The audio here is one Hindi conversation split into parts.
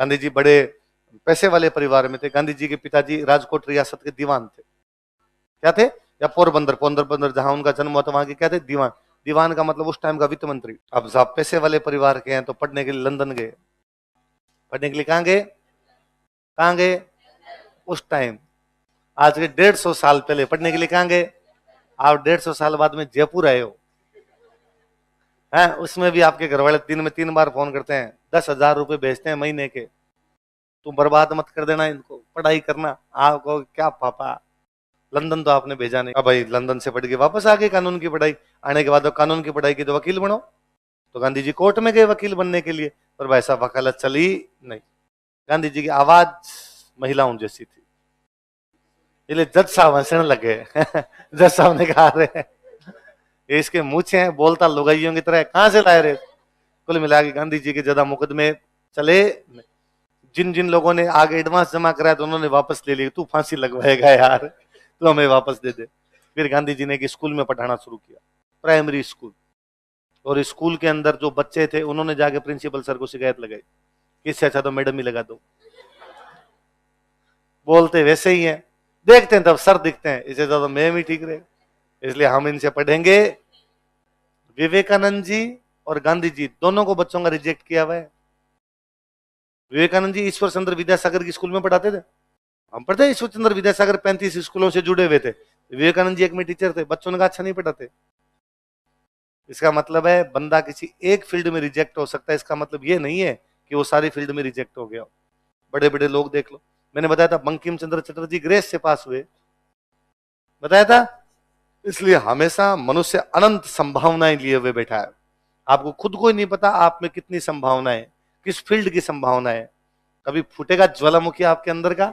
गांधी जी बड़े पैसे वाले परिवार में थे। गांधी जी के पिताजी राजकोट रियासत के दीवान थे। क्या थे? या पोरबंदर, पोरबंदर जहां उनका जन्म हुआ था वहां के क्या थे? दीवान। दीवान का मतलब उस टाइम का वित्त मंत्री। अब साहब पैसे वाले परिवार के हैं तो पढ़ने के लिए लंदन गए। पढ़ने के लिए कहां गए? कहां गए? उस टाइम आज के 150 साल पहले पढ़ने के लिए कहां गए? आप 150 साल बाद में जयपुर आए हो हैं? उसमें भी आपके घर वाले दिन में 3 बार फोन करते हैं, 10,000 रुपए भेजते हैं महीने के। तुम बर्बाद मत कर देना इनको, पढ़ाई करना। आपको क्या पापा, लंदन तो आपने भेजा नहीं। अब भाई लंदन से पढ़ के वापस आ गए कानून की पढ़ाई। आने के बाद कानून की पढ़ाई की तो वकील बनो। तो गांधी जी कोर्ट में गए वकील बनने के लिए, पर वैसा वकालत चली नहीं। गांधी जी की आवाज महिलाओं जैसी थी, इसलिए जज साहब हंसने लगे। जज साहब ने कहा रहे इसके मूछे हैं, बोलता लुगाइयों की तरह, कहां से लाए रहे? कुल मिला के गांधी जी के ज्यादा मुकदमे चले। जिन जिन लोगों ने आगे एडवांस जमा कराया तो उन्होंने वापस ले लिया। तू फांसी लगवाएगा यार, तू हमें वापस दे दे। फिर गांधी जी ने एक स्कूल में पढ़ाना शुरू किया, प्राइमरी स्कूल। और स्कूल के अंदर जो बच्चे थे उन्होंने जाके प्रिंसिपल सर को शिकायत लगाई, इससे अच्छा तो मैडम ही लगा दो। बोलते वैसे ही हैं, देखते हैं तब सर दिखते हैं, इससे ज्यादा मैम ही ठीक रहे। इसलिए हम इनसे पढ़ेंगे। विवेकानंद जी और गांधी जी दोनों को बच्चों का रिजेक्ट किया हुआ है। विवेकानंद जी ईश्वर चंद्र विद्यासागर की स्कूल में पढ़ाते थे। हम पढ़ते ईश्वर चंद्र विद्यासागर 35 स्कूलों से जुड़े हुए थे। विवेकानंद जी एक में टीचर थे, बच्चों ने कहा अच्छा नहीं पढ़ाते। इसका मतलब है बंदा किसी एक फील्ड में रिजेक्ट हो सकता है, इसका मतलब ये नहीं है कि वो सारी फील्ड में रिजेक्ट हो गया। बड़े बड़े लोग देख लो, मैंने बताया था बंकिम चंद्र चटर्जी ग्रेस से पास हुए, बताया था। इसलिए हमेशा मनुष्य अनंत संभावनाएं लिए हुए बैठा है। आपको खुद को ही नहीं पता आप में कितनी संभावनाएं, किस फील्ड की संभावनाएं। कभी फूटेगा ज्वालामुखी आपके अंदर का,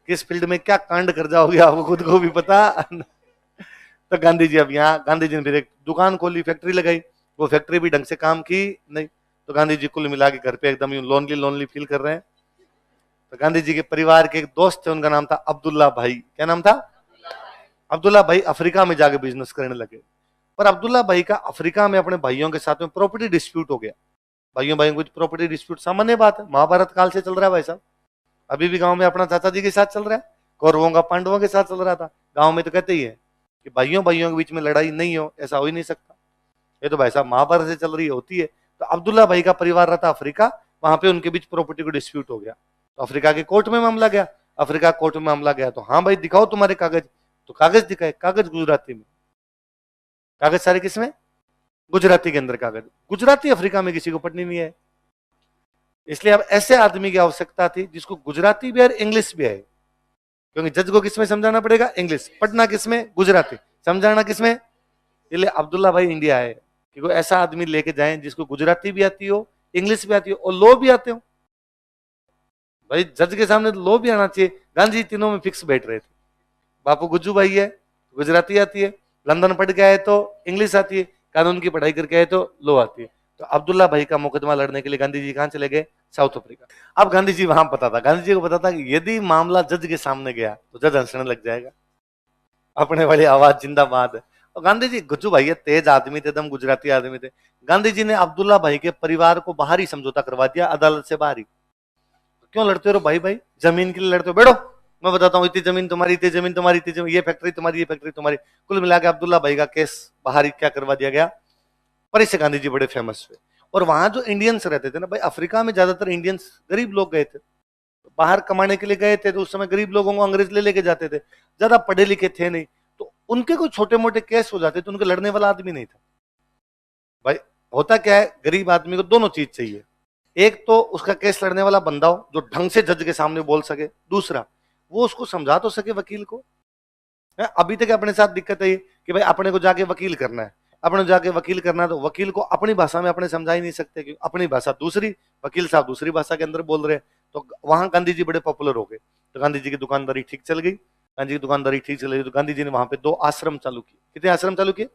किस फील्ड में क्या कांड कर जाओगे आपको खुद को भी पता। तो गांधी जी अब यहाँ, गांधी जी ने फिर एक दुकान खोली, फैक्ट्री लगाई। वो फैक्ट्री भी ढंग से काम की नहीं। तो गांधी जी कुल मिला के घर पे एकदम यूं लोनली लोनली फील कर रहे हैं। तो गांधी जी के परिवार के एक दोस्त थे, उनका नाम था अब्दुल्ला भाई। क्या नाम था? अब्दुल्ला भाई अफ्रीका में जाके बिजनेस करने लगे। पर अब्दुल्ला भाई का अफ्रीका में अपने भाइयों के साथ में प्रॉपर्टी डिस्प्यूट हो गया। भाइयों भाइयों को प्रॉपर्टी डिस्प्यूट सामान्य बात है, महाभारत काल से चल रहा है भाई साहब। अभी भी गांव में अपना चाचा जी के साथ चल रहा है, कौरवों का पांडवों के साथ चल रहा था। गांव में तो कहते ही है कि भाइयों भाइयों के बीच में लड़ाई नहीं हो, ऐसा हो ही नहीं सकता। ये तो भाई साहब महाभारत से चल रही होती है। तो अब्दुल्ला भाई का परिवार रहता अफ्रीका, वहां पे उनके बीच प्रॉपर्टी को डिस्प्यूट हो गया। तो अफ्रीका के कोर्ट में मामला गया। अफ्रीका कोर्ट में मामला गया तो हाँ भाई दिखाओ तुम्हारे कागज। तो कागज दिखाए, कागज गुजराती में। कागज सारे किसमें? गुजराती के अंदर कागज। गुजराती अफ्रीका में किसी को पढ़नी नहीं है। इसलिए अब ऐसे आदमी की आवश्यकता थी जिसको गुजराती भी आए, इंग्लिश भी आए। क्योंकि जज को किसमें समझाना पड़ेगा? इंग्लिश। पढ़ना किसमें? गुजराती। समझाना किसमें? इसलिए अब्दुल्ला भाई इंडिया आए कि कोई ऐसा आदमी लेके जाएं जिसको गुजराती भी आती हो, इंग्लिश भी आती हो और लॉ भी आते हो। भाई जज के सामने लॉ भी आना चाहिए। गांधी तीनों में फिक्स बैठ रहे थे। बापू गुज्जू भाई है, गुजराती आती है, लंदन पढ़ के आए तो इंग्लिश आती है, कानून की पढ़ाई करके आए तो लॉ आती है। तो अब्दुल्ला भाई का मुकदमा लड़ने के लिए गांधी जी कहां चले गए? South Africa. अब गांधी जी वहां पता था, गांधी जी को पता था कि यदि मामला जज के सामने गया तो जज हंसने लग जाएगा। अपने वाली आवाज जिंदाबाद है। और गांधी जी, गुज्जू भाई तेज आदमी थे, एकदम गुजराती आदमी थे। गांधी जी ने अब्दुल्ला भाई के परिवार को बाहरी समझौता करवा दिया, अदालत से बाहरी। क्यों लड़ते हो भाई? भाई जमीन के लिए लड़ते हो, बैठो मैं बताता हूँ, इतनी जमीन तुम्हारी, इतनी जमीन तुम्हारी, इतनी जमीन, ये फैक्ट्री तुम्हारी, ये फैक्ट्री तुम्हारी। कुल मिला के अब्दुल्ला भाई का केस बाहरी क्या करवा दिया गया। पर इससे गांधी जी बड़े फेमस हुए। और वहां जो इंडियंस रहते थे ना भाई, अफ्रीका में ज्यादातर इंडियंस गरीब लोग गए थे, बाहर कमाने के लिए गए थे। तो उस समय गरीब लोगों को अंग्रेज ले लेके जाते थे, ज्यादा पढ़े लिखे थे नहीं। तो उनके कोई छोटे मोटे केस हो जाते तो उनके लड़ने वाला आदमी नहीं था। भाई होता क्या है, गरीब आदमी को दोनों चीज चाहिए। एक तो उसका केस लड़ने वाला बंदा हो जो ढंग से जज के सामने बोल सके, दूसरा वो उसको समझा तो सके वकील को। अभी तक अपने साथ दिक्कत है कि भाई अपने को जाके वकील करना है, अपने जाके वकील करना है तो वकील को अपनी भाषा में अपने समझा ही नहीं सकते, क्योंकि अपनी भाषा दूसरी, वकील साहब दूसरी भाषा के अंदर बोल रहे हैं। तो वहां गांधी जी बड़े पॉपुलर हो गए। तो गांधी जी की दुकानदारी ठीक चल गई। गांधी की दुकानदारी ठीक चल गई तो गांधी जी ने वहां पे 2 आश्रम चालू किए। कितने आश्रम चालू किए?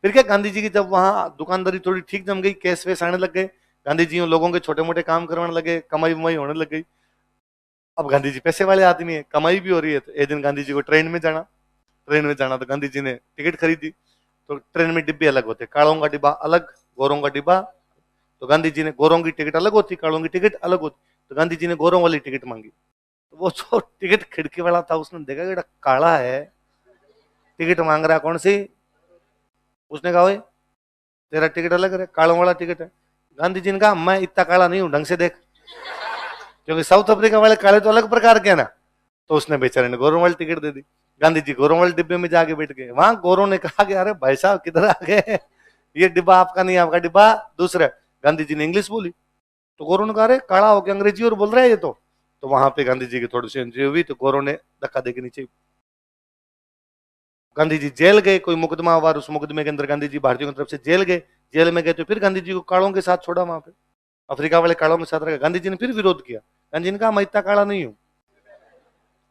फिर क्या, गांधी जी की जब वहां दुकानदारी थोड़ी ठीक जम गई, केस वेस आने लग गए, गांधी जी लोगों के छोटे मोटे काम करवाने लगे, कमाई वमाई होने लग गई। अब गांधी जी पैसे वाले आदमी है, कमाई भी हो रही है। तो एक दिन गांधी जी को ट्रेन में जाना तो गांधी जी ने टिकट खरीदी। तो ट्रेन में डिब्बे अलग होते, कालों का डिब्बा अलग, गोरों का डिब्बा। तो गांधी जी ने, गोरों की टिकट अलग होती, कालों की टिकट अलग होती। तो गांधी जी ने गोरों वाली टिकट मांगी। तो वो जो टिकट खिड़की वाला था उसने देखा कि काला है, टिकट मांग रहा है कौन सी। उसने कहा, ओए तेरा टिकट अलग है, कालों वाला टिकट है। गांधी जी ने कहा, मैं इतना काला नहीं हूं, ढंग से देख, क्योंकि साउथ अफ्रीका वाले काले तो अलग प्रकार के हैं ना। तो उसने बेचारे ने गोरों वाली टिकट दे दी। गांधी जी गोरों वाले डिब्बे में जाके बैठ गए। वहां गोरों ने कहा कि अरे भाई साहब किधर आ गए, ये डिब्बा आपका नहीं, आपका डिब्बा दूसरा। गांधी जी ने इंग्लिश बोली तो गोरों ने कहा, अरे काला होकर अंग्रेजी और बोल रहा है ये तो वहां पे गांधी जी की थोड़ी सी एंट्री हुई, तो गोरों ने धक्का देके नीचे। गांधी जी जेल गए, कोई मुकदमा हुआ, उस मुकदमे के अंदर गांधी जी भारतीयों की तरफ से जेल गए। जेल में गए तो फिर गांधी जी को कालों के साथ छोड़ा, वहां पे अफ्रीका वाले कालों के साथ रखा। गांधी जी ने फिर विरोध किया। गांधी जी ने कहा, मैं इतना काला नहीं हूं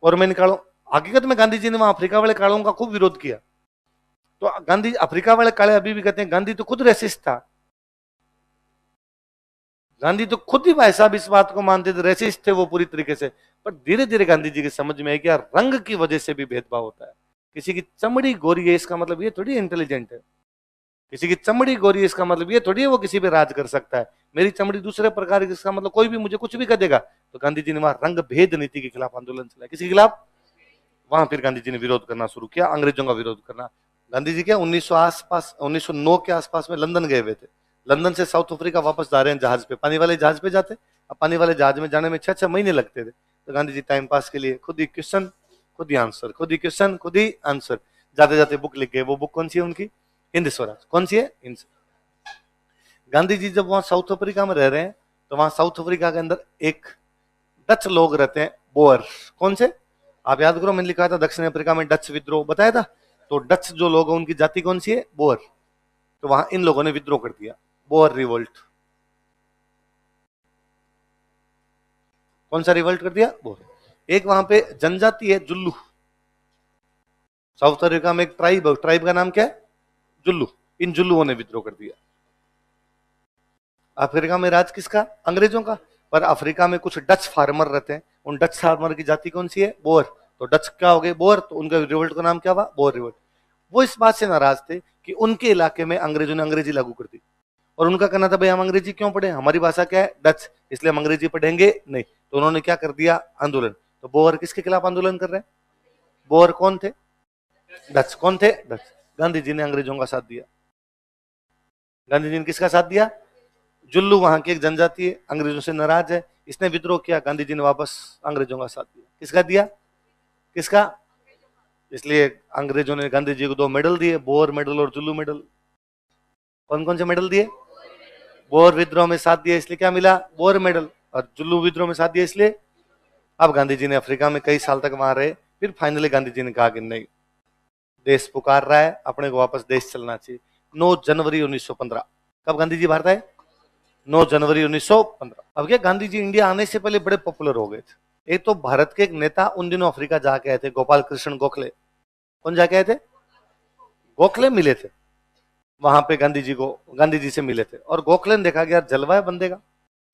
और मैं निकालो। हकीकत में गांधी जी ने वहां अफ्रीका वाले कालों का खूब विरोध किया। तो गांधी, अफ्रीका वाले काले अभी भी कहते हैं गांधी तो खुद रेसिस्ट था। गांधी तो खुद ही भाई साहब इस बात को मानते थे, रेसिस्ट थे वो पूरी तरीके से। पर धीरे धीरे गांधी जी की समझ में आई कि यार रंग की वजह से भी भेदभाव होता है। किसी की चमड़ी गोरी है इसका मतलब ये थोड़ी इंटेलिजेंट है, किसी की चमड़ी गोरी है इसका मतलब ये थोड़ी है वो किसी पे राज कर सकता है। मेरी चमड़ी दूसरे प्रकार की, इसका मतलब कोई भी मुझे कुछ भी कर देगा। तो गांधी जी ने वहां रंग भेद नीति के खिलाफ आंदोलन चलाया। किसी के खिलाफ? वहां फिर गांधी जी ने विरोध करना शुरू किया, अंग्रेजों का विरोध करना। गांधी जी क्या 1909 के आसपास में लंदन गए हुए थे। लंदन से साउथ अफ्रीका वापस जा रहे हैं जहाज पे, पानी वाले जहाज पे जाते। अब पानी वाले जहाज में जाने में 6-6 महीने लगते थे। तो गांधी जी टाइम पास के लिए खुद ही क्वेश्चन, खुद ही आंसर, खुद ही क्वेश्चन, खुद ही आंसर, जाते जाते बुक लिख गए। वो बुक कौन सी है उनकी? हिंद स्वराज। कौन सी है? हिंद। गांधी जी जब वहां साउथ अफ्रीका में रह रहे हैं तो वहां साउथ अफ्रीका के अंदर एक डच लोग रहते हैं, बोअर। कौन से? आप याद करो, मैंने लिखा था दक्षिण अफ्रीका में डच विद्रोह, बताया था। तो डच जो लोग हैं उनकी जाति कौन सी है? बोअर। तो वहां इन लोगों ने विद्रोह कर दिया, बोअर रिवोल्ट। कौन सा रिवोल्ट कर दिया? बोअर। एक वहां पे जनजाति है जुल्लू। साउथ अफ्रीका में एक ट्राइब है, ट्राइब का नाम क्या है? जुल्लू। इन जुल्लुओं ने विद्रोह कर दिया। अफ्रीका में राज किसका? अंग्रेजों का। पर अफ्रीका में कुछ डच फार्मर रहते हैं, उन डच फार्मर की जाति कौन सी है? बोअर। तो डच क्या हो गए? बोअर। तो उनका रिवोल्ट का नाम क्या हुआ? Boer revolt. वो इस बात से नाराज थे कि उनके इलाके में अंग्रेजों ने अंग्रेजी लागू कर दी। और उनका कहना था भाई हम अंग्रेजी क्यों पढ़े, हमारी भाषा क्या है? डच, इसलिए हम अंग्रेजी पढ़ेंगे नहीं। तो उन्होंने क्या कर दिया? आंदोलन। तो बोअर किसके खिलाफ आंदोलन कर रहे हैं? बोअर कौन थे? डच। कौन थे? डच। गांधी जी ने अंग्रेजों का साथ दिया। गांधी जी ने किसका साथ दिया? जुल्लू वहां की एक जनजाति है, अंग्रेजों से नाराज है, इसने विद्रोह किया। गांधी जी ने वापस अंग्रेजों का साथ दिया। किसका दिया? किसका? इसलिए अंग्रेजों ने गांधी जी को 2 मेडल दिए, बोअर मेडल और जुल्लू मेडल। कौन कौन से मेडल दिए? बोअर विद्रोह में साथ दिया इसलिए क्या मिला? Boer medal. और जुल्लू विद्रोह में साथ दिया इसलिए। अब गांधी जी ने अफ्रीका में कई साल तक वहां रहे। फिर फाइनली गांधी जी ने कहा कि नहीं, देश पुकार रहा है, अपने को वापस देश चलना चाहिए। 9 जनवरी 1915। कब गांधी जी भारत आए? 9 जनवरी 1915। अब क्या, गांधी जी इंडिया आने से पहले बड़े पॉपुलर हो गए थे। एक तो भारत के एक नेता उन दिनों अफ्रीका जाके आए थे, गोपाल कृष्ण गोखले। कौन जाके आए थे? गोखले मिले थे वहां पे गांधी जी को, गांधी जी से मिले थे। और गोखले ने देखा कि यार जलवा बंदे का,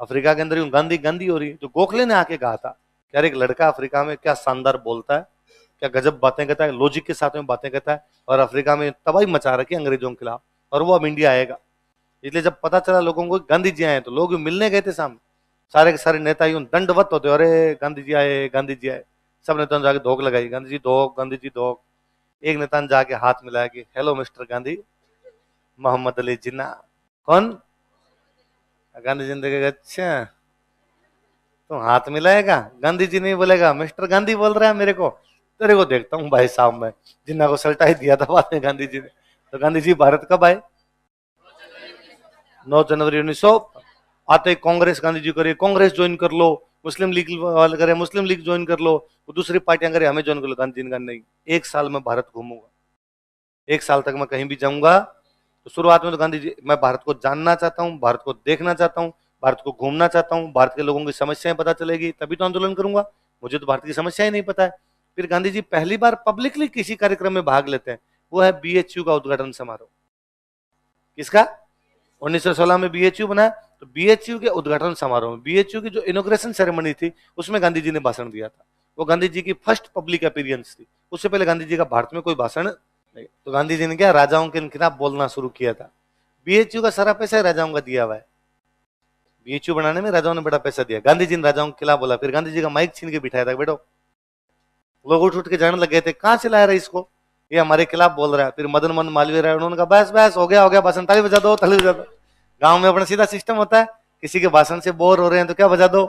अफ्रीका के अंदर गांधी गांधी हो रही है। तो गोखले ने आके कहा था कि यार एक लड़का अफ्रीका में क्या शानदार बोलता है, क्या गजब बातें कहता है, लॉजिक के साथ में बातें कहता है, और अफ्रीका में तबाही मचा रखी है अंग्रेजों के खिलाफ, और वो अब इंडिया आएगा। इसलिए जब पता चला लोगों को गांधी जी आए तो लोग मिलने गए थे सामने, सारे के सारे नेता यूं दंडवत होते, अरे गांधी जी आए, गांधी जी आए। सब नेताओं ने जाके धोख लगाई, गांधी जी धोख, गांधी जी धोख। एक नेता ने जाके हाथ मिलाया कि हेलो मिस्टर गांधी, मोहम्मद अली जिन्ना। कौन? गांधी जी ने देखा, अच्छा तो हाथ मिलाएगा, गांधी जी नहीं बोलेगा, मिस्टर गांधी बोल रहा है मेरे को, तेरे को देखता हूँ भाई साहब। मैं जिन्ना को सल्टा ही दिया था बाद में गांधी जी ने। तो गांधी जी भारत कब आए? 9 जनवरी 1900। आते ही कांग्रेस गांधी जी करे, कांग्रेस ज्वाइन कर लो, मुस्लिम लीग वाले करे, मुस्लिम लीग ज्वाइन कर लो, वो दूसरी पार्टियां करे, हमें ज्वाइन कर लो। गांधी जी ने कहा नहीं, 1 साल में भारत घूमूंगा, 1 साल तक मैं कहीं भी जाऊंगा। तो शुरुआत में तो गांधी जी, मैं भारत को जानना चाहता हूँ, भारत को देखना चाहता हूँ, भारत को घूमना चाहता हूँ, भारत के लोगों की समस्याएं पता चलेगी तभी तो आंदोलन करूंगा, मुझे तो भारत की समस्याएं नहीं पता है। फिर गांधी जी पहली बार पब्लिकली किसी कार्यक्रम में भाग लेते हैं, वो है बीएचयू का उद्घाटन समारोह। किसका? 1916 में बीएचयू बना। तो बीएचयू के उद्घाटन समारोह में, बीएचयू की जो इनॉग्रेशन सेरेमनी थी उसमें गांधी जी ने भाषण दिया था। वो गांधी जी की फर्स्ट पब्लिक अपीयरेंस थी। उससे पहले गांधी जी का भारत में कोई भाषण नहीं। तो गांधी जी ने क्या, राजाओं के खिलाफ बोलना शुरू किया था। बीएचयू का सारा पैसा राजाओं का दिया हुआ है। बीएचयू बनाने में राजाओं ने बड़ा पैसा दिया। गांधी जी ने राजाओं के खिलाफ बोला, फिर गांधी जी का माइक छीन के बिठाया था, बैठो। लोग उठ उठ के जाने लगे थे, कहां से लाया रहा इसको, ये हमारे खिलाफ बोल रहा है। फिर मदन मोहन मालवीय रहा, उन्होंने कहा बस बस हो गया भाषण, ताली बजा दो, ताली बजा दो। गांव में अपना सीधा सिस्टम होता है, किसी के भाषण से बोर हो रहे हैं तो क्या बजा दो,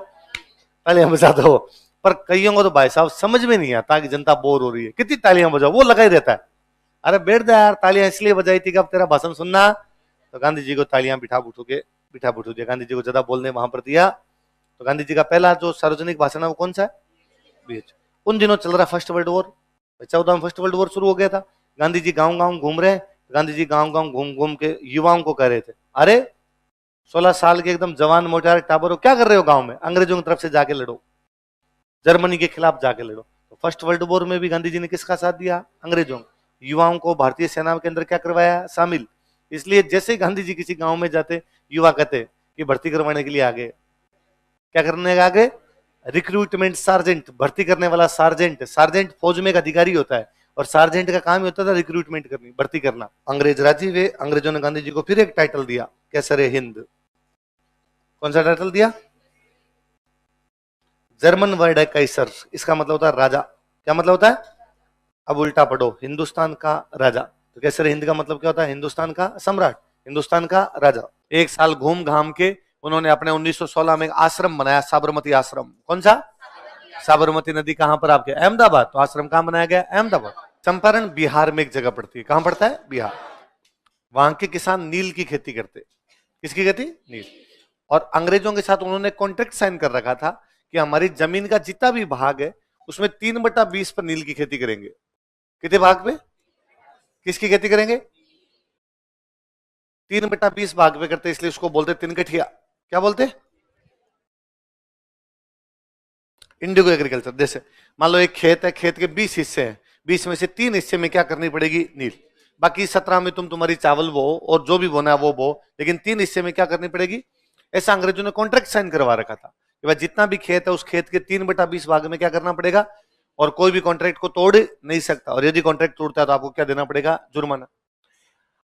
तालियां बजा दो। पर कईयों को तो भाई साहब समझ में नहीं आता कि जनता बोर हो रही है, कितनी तालियां बजाओ, वो लगा ही रहता है। अरे बैठ जा यार, तालियां इसलिए बजाई थी कि अब तेरा भाषण सुनना। तो गांधी जी को तालियां बिठा बुठू दिया, गांधी जी को ज्यादा बोलने वहां पर दिया। तो गांधी जी का पहला जो सार्वजनिक भाषण है वो कौन सा है, बीएच। उन दिनों चल रहा फर्स्ट वर्ल्ड वॉर, 14 में फर्स्ट वर्ल्ड वॉर शुरू हो गया था। गांधी जी गांव गांव घूम रहे हैं, गांधी जी गांव गांव घूम घूम के युवाओं को कह रहे थे, अरे 16 साल के एकदम जवान मोटार टाबर हो, क्या कर रहे हो गांव में, अंग्रेजों की तरफ से जाके लड़ो, जर्मनी के खिलाफ जाके लड़ो। तो फर्स्ट वर्ल्ड वॉर में भी गांधी जी ने किसका साथ दिया, अंग्रेजों। युवाओं को भारतीय सेना के अंदर क्या करवाया, शामिल। इसलिए जैसे ही गांधी जी किसी गांव में जाते, युवा कहते कि भर्ती करवाने के लिए आगे, क्या करने आगे, रिक्रूटमेंट सार्जेंट, भर्ती करने वाला सार्जेंट। सार्जेंट फौज में एक अधिकारी होता है, और सार्जेंट का काम होता था रिक्रूटमेंट करनी, भर्ती करना। अंग्रेज राजी हुए, अंग्रेजों ने गांधी जी को फिर एक टाइटल दिया, कैसरे हिंद। कौन सा टाइटल दिया, जर्मन वर्ड है कैसर, इसका मतलब होता है राजा। क्या मतलब होता है, अब उल्टा पढ़ो, हिंदुस्तान का राजा। तो कैसर हिंद का मतलब क्या होता है, हिंदुस्तान का सम्राट, हिंदुस्तान का राजा। एक साल घूम घाम के उन्होंने अपने 1916 में एक आश्रम बनाया, साबरमती आश्रम। कौन सा, साबरमती नदी कहां पर, आपके अहमदाबाद। तो आश्रम कहां बनाया गया, अहमदाबाद। चंपारण बिहार में एक जगह पड़ती है, कहां पड़ता है, बिहार। वहां के किसान नील की खेती करते, किसकी खेती, नील। और अंग्रेजों के साथ उन्होंने कॉन्ट्रैक्ट साइन कर रखा था कि हमारी जमीन का जितना भी भाग है उसमें 3/20 पर नील की खेती करेंगे। कितने भाग पे, किसकी खेती करेंगे, 3/20 भाग पे करते, इसलिए उसको बोलते तिनकठिया। क्या बोलते, इंडिगो एग्रीकल्चर। जैसे मान लो एक खेत है, खेत के 20 हिस्से हैं, 20 में से 3 हिस्से में क्या करनी पड़ेगी, नील। बाकी 17 में तुम तुम्हारी चावल बो और जो भी बोना है वो बो, लेकिन 3 हिस्से में क्या करनी पड़ेगी। ऐसा अंग्रेजों ने कॉन्ट्रैक्ट साइन करवा रखा था कि भाई जितना भी खेत है उस खेत के 3/20 भाग में क्या करना पड़ेगा, और कोई भी कॉन्ट्रैक्ट को तोड़ नहीं सकता, और यदि कॉन्ट्रैक्ट तोड़ता है तो आपको क्या देना पड़ेगा, जुर्माना।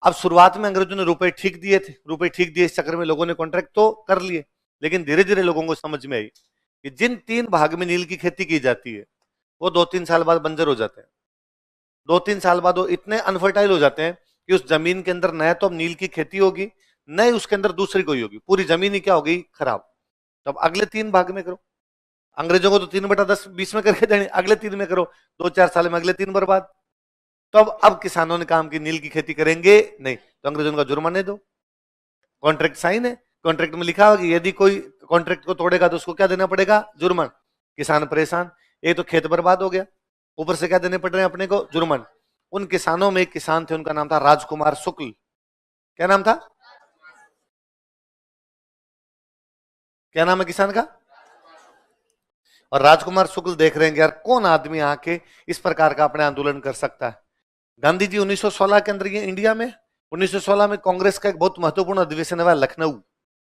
अब शुरुआत में अंग्रेजों ने रुपए ठीक दिए थे, रुपए ठीक दिए, इस चक्कर में लोगों ने कॉन्ट्रैक्ट तो कर लिए, लेकिन धीरे धीरे लोगों को समझ में आई कि जिन 3 भाग में नील की खेती की जाती है वो 2-3 साल बाद बंजर हो जाते हैं। 2-3 साल बाद वो इतने अनफर्टाइल हो जाते हैं कि उस जमीन के अंदर न तो अब नील की खेती होगी, न उसके अंदर दूसरी कोई होगी, पूरी जमीन ही क्या होगी, खराब। तो अब अगले 3 भाग में करो। अंग्रेजों को तो 3/10-20 में करके देने, अगले 3 में करो, 2-4 साल में अगले 3 बर्बाद। तो अब किसानों ने काम की नील की खेती करेंगे नहीं, तो अंग्रेजों का जुर्माने दो। कॉन्ट्रैक्ट साइन है, कॉन्ट्रैक्ट में लिखा होगा कि यदि कोई कॉन्ट्रैक्ट को तोड़ेगा तो उसको क्या देना पड़ेगा, जुर्मान। किसान परेशान, एक तो खेत बर्बाद हो गया, ऊपर से क्या देने पड़ रहे हैं अपने को, जुर्मान। उन किसानों में एक किसान थे, उनका नाम था राजकुमार शुक्ल। क्या नाम था, क्या नाम है किसान का, और राजकुमार शुक्ल देख रहे हैं यार कौन आदमी आके इस प्रकार का अपने आंदोलन कर सकता है। गांधी जी 1916 के अंदर ये इंडिया में 1916 में कांग्रेस का एक बहुत महत्वपूर्ण अधिवेशन हुआ लखनऊ।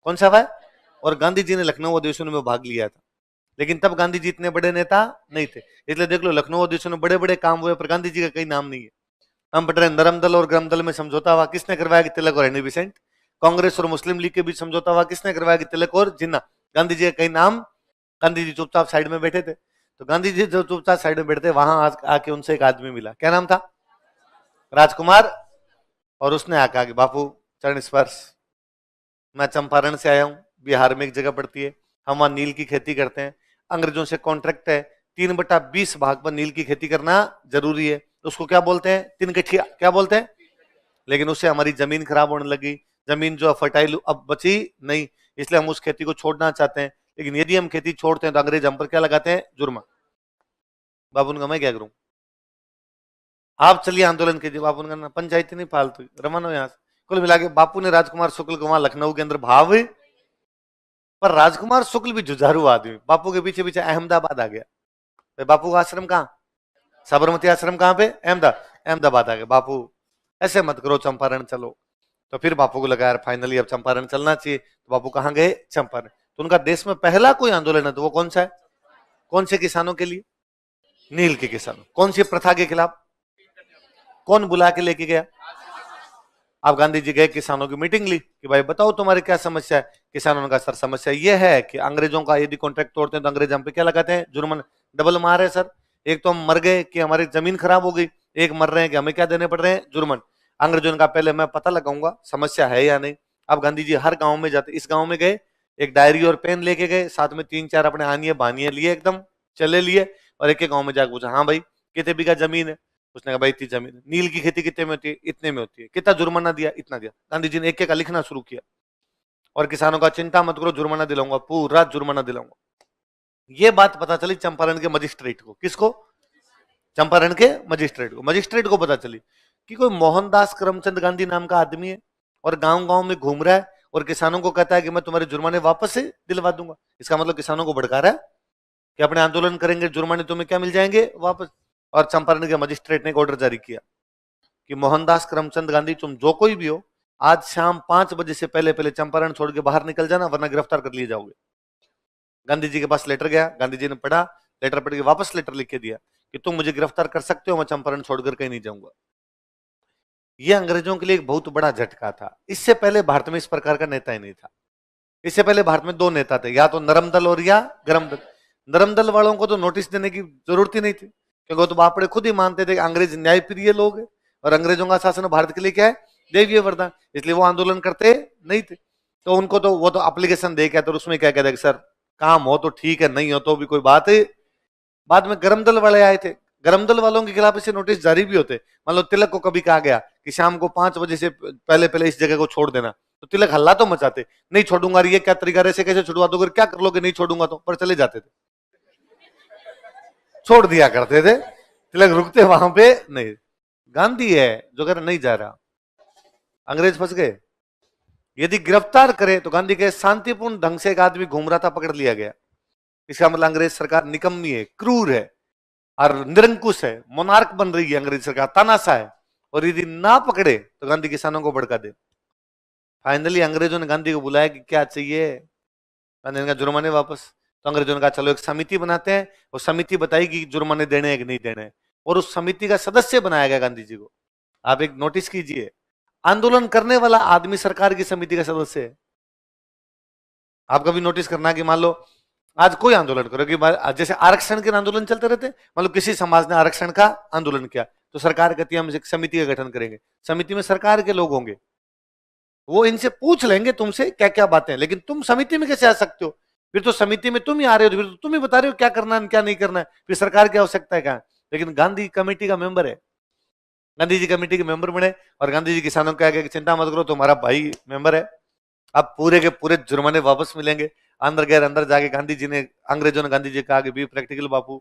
कौन सा हुआ, और गांधी जी ने लखनऊ अधिवेशन में भाग लिया था। लेकिन तब गांधी जी इतने बड़े नेता नहीं थे, इसलिए देख लो लखनऊ अधिवेशन में बड़े बड़े काम हुए पर गांधी जी का कहीं नाम नहीं है। हम पढ़ रहे नरम दल और गरम दल में समझौता हुआ, किसने करवाया कि तिलक और हेनरी बेसेंट। कांग्रेस और मुस्लिम लीग के बीच समझौता हुआ, किसने करवाया कि तिलक और जिन्ना। गांधी जी का कहीं नाम, गांधी जी चुपचाप साइड में बैठे थे। तो गांधी जी जो चुपचाप साइड में बैठे थे वहां आके उनसे एक आदमी मिला, क्या नाम था, राजकुमार। और उसने आका कि बापू चरण स्पर्श, मैं चंपारण से आया हूं, बिहार में एक जगह पड़ती है, हम वहां नील की खेती करते हैं, अंग्रेजों से कॉन्ट्रैक्ट है, 3/20 भाग पर नील की खेती करना जरूरी है। तो उसको क्या बोलते हैं, तिनकठिया। क्या बोलते हैं, लेकिन उससे हमारी जमीन खराब होने लगी, जमीन जो फर्टाइल अब बची नहीं, इसलिए हम उस खेती को छोड़ना चाहते हैं। लेकिन यदि हम खेती छोड़ते हैं तो अंग्रेज हम पर क्या लगाते हैं, जुर्मा। बाबू ने मैं क्या करूं, आप चलिए आंदोलन कीजिए। बापू ने पंचायती नहीं फालतू, रमन हो यहाँ से। कुल मिला के बापू ने राजकुमार शुक्ल को वहां लखनऊ के अंदर भाव, पर राजकुमार शुक्ल भी जुझारू आदमी, बापू के पीछे पीछे अहमदाबाद आ गया। तो बापू का आश्रम कहाँ, साबरमती आश्रम कहाँ पे, अहमदाबाद आ गया। बापू ऐसे मत करो, चंपारण चलो। तो फिर बापू को लगा यार फाइनली अब चंपारण चलना चाहिए। तो बापू कहाँ गए, चंपारण। तो उनका देश में पहला कोई आंदोलन है तो वो कौन सा है, कौन से किसानों के लिए, नील के किसानों। कौन सी प्रथा के खिलाफ, कौन बुला के लेके गया, आप गांधी जी गए, किसानों की मीटिंग ली कि भाई बताओ तुम्हारी क्या समस्या है। किसानों का सर समस्या ये है कि अंग्रेजों का यदि कॉन्ट्रैक्ट तोड़ते हैं तो अंग्रेज हम पे क्या लगाते हैं, जुर्माना। डबल मार है सर, एक तो हम मर गए कि हमारी जमीन खराब हो गई, एक मर रहे हैं कि हमें क्या देने पड़ रहे हैं, जुर्माना। अंग्रेजों का पहले मैं पता लगाऊंगा समस्या है या नहीं। अब गांधी जी हर गांव में जाते, इस गांव में गए, एक डायरी और पेन लेके गए, साथ में 3-4 अपने आनिए बानिए लिए, एकदम चले लिए, और एक एक गांव में जाकर पूछा, हाँ भाई कितने बीघा जमीन है? उसने कहा भाई इतनी जमीन है। नील की खेती कितने में होती है? इतने में होती है। कितना जुर्माना दिया? इतना दिया। गांधी जी ने एक एक का लिखना शुरू किया, और किसानों का चिंता मत करो, जुर्माना दिलाऊंगा, पूरा जुर्माना दिलाऊंगा। ये बात पता चली चंपारण के मजिस्ट्रेट को। किसको? चंपारण के मजिस्ट्रेट को। मजिस्ट्रेट को पता चली कि कोई मोहनदास करमचंद गांधी नाम का आदमी है, और गांव गांव में घूम रहा है, और किसानों को कहता है कि मैं तुम्हारे जुर्माने वापस से दिलवा दूंगा। इसका मतलब किसानों को भड़का रहा है कि अपने आंदोलन करेंगे, जुर्माने तुम्हें क्या मिल जाएंगे? वापस। और चंपारण के मजिस्ट्रेट ने एक ऑर्डर जारी किया कि मोहनदास करमचंद गांधी, तुम जो कोई भी हो, आज शाम 5 बजे से पहले पहले चंपारण छोड़ के बाहर निकल जाना, वरना गिरफ्तार कर लिए जाओगे। गांधी जी के पास लेटर गया, गांधी जी ने पढ़ा, लेटर पढ़ के वापस लेटर लिख के दिया कि तुम मुझे गिरफ्तार कर सकते हो, मैं चंपारण छोड़कर कहीं नहीं जाऊंगा। यह अंग्रेजों के लिए एक बहुत बड़ा झटका था। इससे पहले भारत में इस प्रकार का नेता ही नहीं था। इससे पहले भारत में 2 नेता थे, या तो नरम दल और या गरम दल। नरम दल वालों को तो नोटिस देने की जरूरत ही नहीं थी, क्योंकि तो बापड़े खुद ही मानते थे कि अंग्रेज न्यायप्रिय लोग हैं, और अंग्रेजों का शासन भारत के लिए क्या है? देवीय वरदान। इसलिए वो आंदोलन करते नहीं थे। तो उनको तो वो तो एप्लीकेशन दे के, तो उसमें क्या कहते सर काम हो तो ठीक है, नहीं हो तो भी कोई बात है। बाद में गरम दल वाले आए थे, गरम दल वालों के खिलाफ इसे नोटिस जारी भी होते। मान लो तिलक को कभी कहा गया कि शाम को 5 बजे से पहले पहले इस जगह को छोड़ देना, तो तिलक हल्ला तो मचाते, नहीं छोड़ूंगा, ये क्या तरीका, ऐसे कैसे छुड़वा दोगे, क्या कर लोगे, नहीं छोड़ूंगा तो, पर चले जाते थे, छोड़ दिया करते थे। तिलक रुकते वहां पे नहीं। गांधी है जो कर नहीं जा रहा, अंग्रेज फंस गए। यदि गिरफ्तार करे तो गांधी के शांतिपूर्ण ढंग से एक आदमी घूम रहा था, पकड़ लिया गया, इसका मतलब अंग्रेज सरकार निकम्मी है, क्रूर है और निरंकुश है, मोनार्क बन रही है अंग्रेज सरकार, तानाशाह है। और यदि ना पकड़े तो गांधी किसानों को भड़का दे। फाइनली अंग्रेजों ने गांधी को बुलाया कि क्या चाहिए? गांधी ने कहा जुर्माने वापस। तो अंग्रेजों ने कहा चलो एक समिति बनाते हैं, और समिति बताएगी कि जुर्माने देने हैं कि नहीं देने। और उस समिति का सदस्य बनाया गया गांधी जी को। आप एक नोटिस कीजिए, आंदोलन करने वाला आदमी सरकार की समिति का सदस्य है। आप कभी नोटिस करना कि मान लो आज कोई आंदोलन करो, कि जैसे आरक्षण के आंदोलन चलते रहते, मतलब किसी समाज ने आरक्षण का आंदोलन किया, तो सरकार कहती है हम एक समिति का गठन करेंगे। समिति में सरकार के लोग होंगे, वो इनसे पूछ लेंगे तुमसे क्या क्या बातें, लेकिन तुम समिति में कैसे आ सकते हो? फिर तो समिति में तुम ही आ रहे हो, फिर तो तुम ही बता रहे हो क्या करना है क्या नहीं करना है, फिर सरकार की आवश्यकता है क्या? लेकिन गांधी कमेटी का मेंबर है, गांधी जी कमेटी के मेंबर बने, और गांधी जी किसानों को कहा कि चिंता मत करो, तुम्हारा भाई मेंबर है, अब पूरे के पूरे जुर्माने वापस मिलेंगे। अंदर गए, अंदर जाके गांधी जी ने, अंग्रेजों ने गांधी जी कहा कि बी प्रैक्टिकल बापू,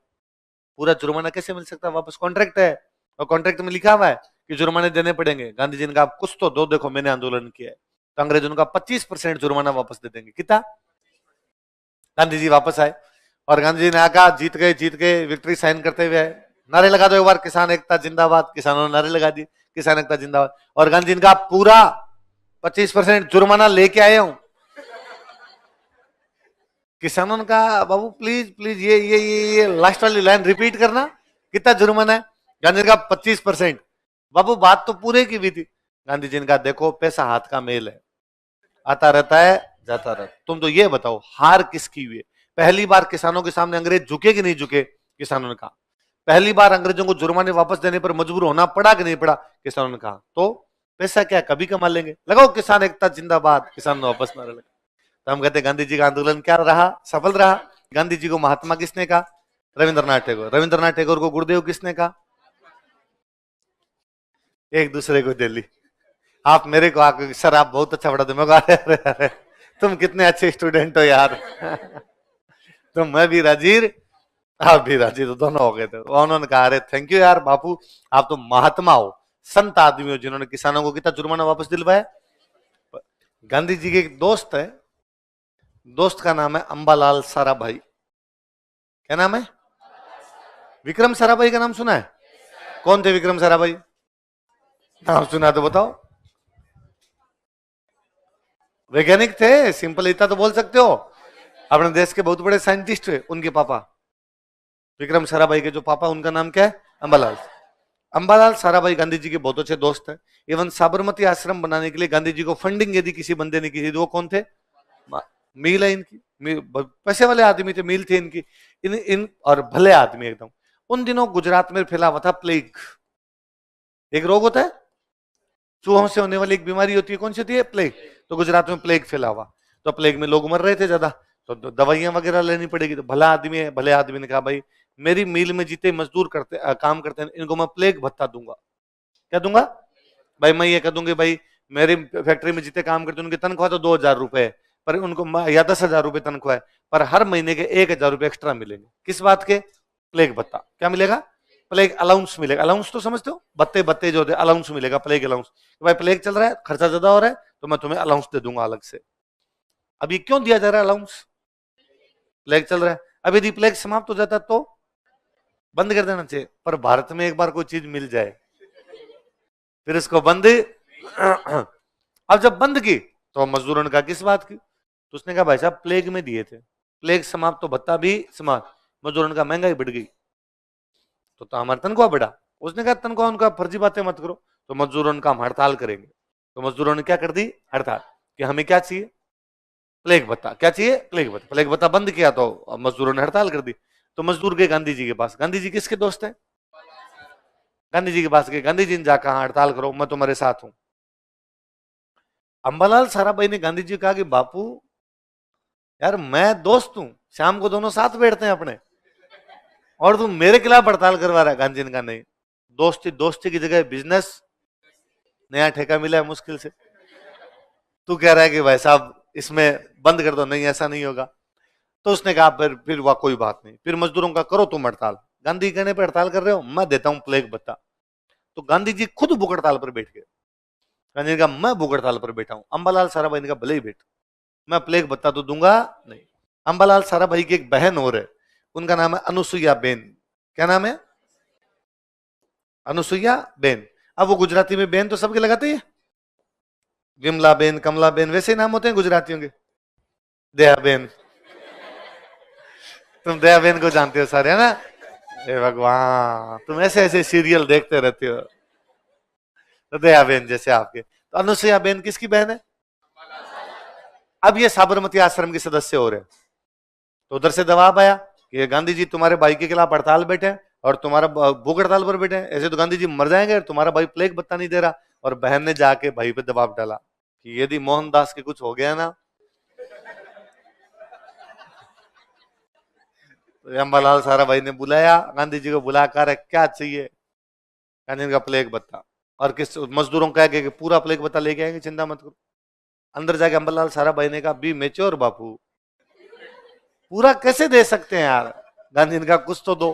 पूरा जुर्माना कैसे मिल सकता है वापस? कॉन्ट्रैक्ट है, और कॉन्ट्रैक्ट में लिखा हुआ है कि जुर्माने देने पड़ेंगे। गांधी जी ने कहा कुछ तो दो, देखो मैंने आंदोलन किया है। तो अंग्रेजों ने कहा 25% जुर्माना वापस दे देंगे। कितना? गांधी जी वापस आए, और गांधी जी ने कहा जीत गए, जीत गए, विक्ट्री साइन करते हुए नारे लगा दो एक बार, किसान एकता जिंदाबाद। किसानों ने नारे लगा दिए, किसान एकता जिंदाबाद। और गांधी जी ने कहा पूरा 25% जुर्माना लेके आए हूं। किसानों ने कहा बाबू प्लीज प्लीज ये लास्ट वाली लाइन रिपीट करना, कितना जुर्माना है? गांधी जी ने कहा 25%। बाबू बात तो पूरे की भी थी। गांधी जी ने कहा देखो पैसा हाथ का मेल है, आता रहता है जाता रहता, तुम तो ये बताओ हार किसकी हुई है? पहली बार किसानों के सामने अंग्रेज झुके कि नहीं झुके? किसानों ने कहा। पहली बार अंग्रेजों को जुर्माने वापस देने पर मजबूर होना पड़ा कि नहीं पड़ा? किसानों ने कहा। तो पैसा क्या कभी कमा लेंगे, लगाओ किसान एकता जिंदाबाद। किसान ने वापस नारे लगा। तो हम कहते गांधी जी का आंदोलन क्या रहा? सफल रहा। गांधी जी को महात्मा किसने कहा? रविंद्रनाथ टैगोर। रविंद्रनाथ टैगोर को गुरुदेव किसने कहा? एक दूसरे को दिल्ली। आप मेरे को आके सर आप बहुत अच्छा पढ़ाते, मैं अरे अरे तुम कितने अच्छे स्टूडेंट हो यार तो मैं भी राजीर, आप भी राजी, तो दोनों हो गए थे। उन्होंने कहा अरे थैंक यू यार बापू, आप तो महात्मा हो, संत आदमी हो, जिन्होंने किसानों को कितना जुर्माना वापस दिलवाया। गांधी जी के एक दोस्त है, दोस्त का नाम है अंबालाल साराभाई। क्या नाम है? विक्रम साराभाई का नाम सुना है? कौन थे विक्रम साराभाई? नाम सुना तो बताओ। वैज्ञानिक थे, सिंपल इतना तो बोल सकते हो। अपने देश के बहुत बड़े साइंटिस्ट थे उनके पापा। विक्रम साराभाई के जो पापा, उनका नाम क्या है? अंबालाल। अंबालाल साराभाई गांधी जी के बहुत अच्छे दोस्त हैं। इवन साबरमती आश्रम बनाने के लिए गांधी जी को फंडिंग यदि किसी बंदे ने की थी तो वो कौन थे? मील है इनकी, पैसे वाले आदमी थे, मील थे इनकी, इन और भले आदमी एकदम। उन दिनों गुजरात में फैला हुआ था प्लेग। एक रोग होता है, चूहों से होने वाली एक बीमारी होती है, कौन सी होती है? प्लेग। तो गुजरात में प्लेग फैला हुआ, तो प्लेग में लोग मर रहे थे ज्यादा, तो दवाइयां वगैरह लेनी पड़ेगी। तो भला आदमी है, भले आदमी ने कहा भाई मेरी मील में जितने मजदूर करते काम करते हैं इनको मैं प्लेग भत्ता दूंगा। क्या दूंगा भाई? मैं ये कह दूंगी भाई मेरी फैक्ट्री में जितने काम करते हैं उनकी तनख्वाह तो 2,000 रुपए है, पर उनको या 10,000 रुपए तनख्वाह है, पर हर महीने के 1,000 रुपए एक्स्ट्रा मिलेंगे। किस बात के? प्लेग भत्ता। क्या मिलेगा? प्लेग अलाउंस मिलेगा। अलाउंस तो समझते हो, बत्ते बत्ते जो होते हैं, अलाउंस मिलेगा, प्लेग अलाउंस। भाई प्लेग चल रहा है, खर्चा ज्यादा हो रहा है, तो मैं तुम्हें अलाउंस दे दूंगा अलग से। अब ये क्यों दिया जा रहा है अलाउंस? प्लेग चल रहा है। अब यदि प्लेग समाप्त हो जाता तो बंद कर देना चाहिए, पर भारत में एक बार कोई चीज मिल जाए फिर इसको बंद अब जब बंद की तो मजदूरों ने कहा किस बात की? तो उसने कहा भाई साहब प्लेग में दिए थे, प्लेग समाप्त तो भत्ता भी समाप्त। मजदूरों ने कहा महंगाई बढ़ गई तो हमारा तनख्वाह बढ़ा। उसने कहा तनख्वाह उनका फर्जी बातें मत करो। तो मजदूरों ने कहा हम हड़ताल करेंगे। तो मजदूरों ने क्या कर दी? हड़ताल। कि हमें क्या चाहिए? प्लेग भत्ता। क्या चाहिए? प्लेग भत्ता। प्लेग भत्ता बंद किया तो मजदूरों ने हड़ताल कर दी। तो मजदूर गए गांधी जी के पास। गांधी जी किसके दोस्त हैं? गांधी जी के पास गए, गांधी जी ने जाकर हड़ताल करो, मैं तुम्हारे साथ हूं। अंबालाल साराभाई ने गांधी जी को कहा कि बापू यार मैं दोस्त हूं, शाम को दोनों साथ बैठते हैं अपने, और तुम मेरे खिलाफ हड़ताल करवा रहा है। गांधी ने कहा नहीं, दोस्ती दोस्ती की जगह बिजनेस, नया ठेका मिला है मुश्किल से, तू कह रहा है कि भाई साहब इसमें बंद कर दो। नहीं ऐसा नहीं होगा। तो उसने कहा फिर वह कोई बात नहीं, फिर मजदूरों का करो तुम हड़ताल। गांधी कहने पर हड़ताल कर रहे हो, मैं देता हूं प्लेग भत्ता। तो गांधी जी खुद भूख हड़ताल पर बैठ गए। गांधी ने कहा मैं भूख हड़ताल पर बैठा हूं। अंबालाल साराभाई ने कहा भले ही बैठ, मैं प्लेग भत्ता तो दूंगा नहीं। अंबालाल साराभाई की एक बहन और है, उनका नाम है अनुसुईया बेन। क्या नाम है? अनुसुईया बेन। अब वो गुजराती में बेन तो सबके लगाते ही, विमला बेन, कमला बेन, वैसे नाम होते हैं गुजरातियों के। दया बेन, तुम दया बेन को जानते हो सारे, है ना? हे भगवान, तुम ऐसे ऐसे सीरियल देखते रहते हो। तो दया बेन जैसे आपके। तो अनुसुईया बेन किसकी बहन है? अब ये साबरमती आश्रम के सदस्य हो रहे हैं। तो उधर से दबाव आया कि गांधी जी तुम्हारे भाई के खिलाफ हड़ताल बैठे और तुम्हारा भूख हड़ताल पर बैठे, ऐसे तो गांधी जी मर जाएंगे, तुम्हारा भाई प्लेग भत्ता नहीं दे रहा। और बहन ने जाके भाई पे दबाव डाला कि यदि मोहनदास के कुछ हो गया ना, तो अंबालाल साराभाई ने बुलाया गांधी जी को, बुलाकर क्या चाहिए? गांधी का प्लेग भत्ता। और किस मजदूरों का कि पूरा प्लेग भत्ता लेके आएंगे, चिंता मत करो। अंदर जाके अंबालाल साराभाई ने कहा बी मेच्योर बापू, पूरा कैसे दे सकते हैं यार? गांधी ने कहा कुछ तो दो।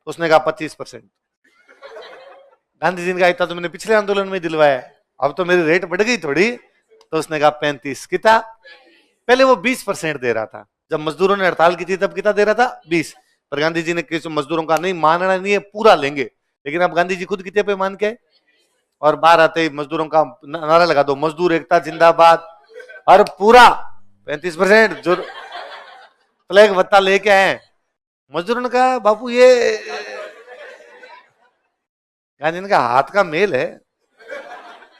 उसने कहा 25%। गांधी जी ने कहा इतना तो मैंने पिछले आंदोलन में दिलवाया, अब तो मेरी रेट बढ़ गई थोड़ी। तो उसने कहा 35। कितना? पहले वो 20% दे रहा था, जब मजदूरों ने हड़ताल की थी तब कितना दे रहा था? 20। पर गांधी जी ने किसी मजदूरों का नहीं मानना नहीं है, पूरा लेंगे। लेकिन अब गांधी जी खुद कितने पे मान के, और बाहर आते ही मजदूरों का नारा लगा दो, मजदूर एकता जिंदाबाद, और पूरा 35% जो प्लेग भत्ता लेके आए। मजदूरों ने कहा बापू ये, गांधी ने कहा हाथ का मेल है,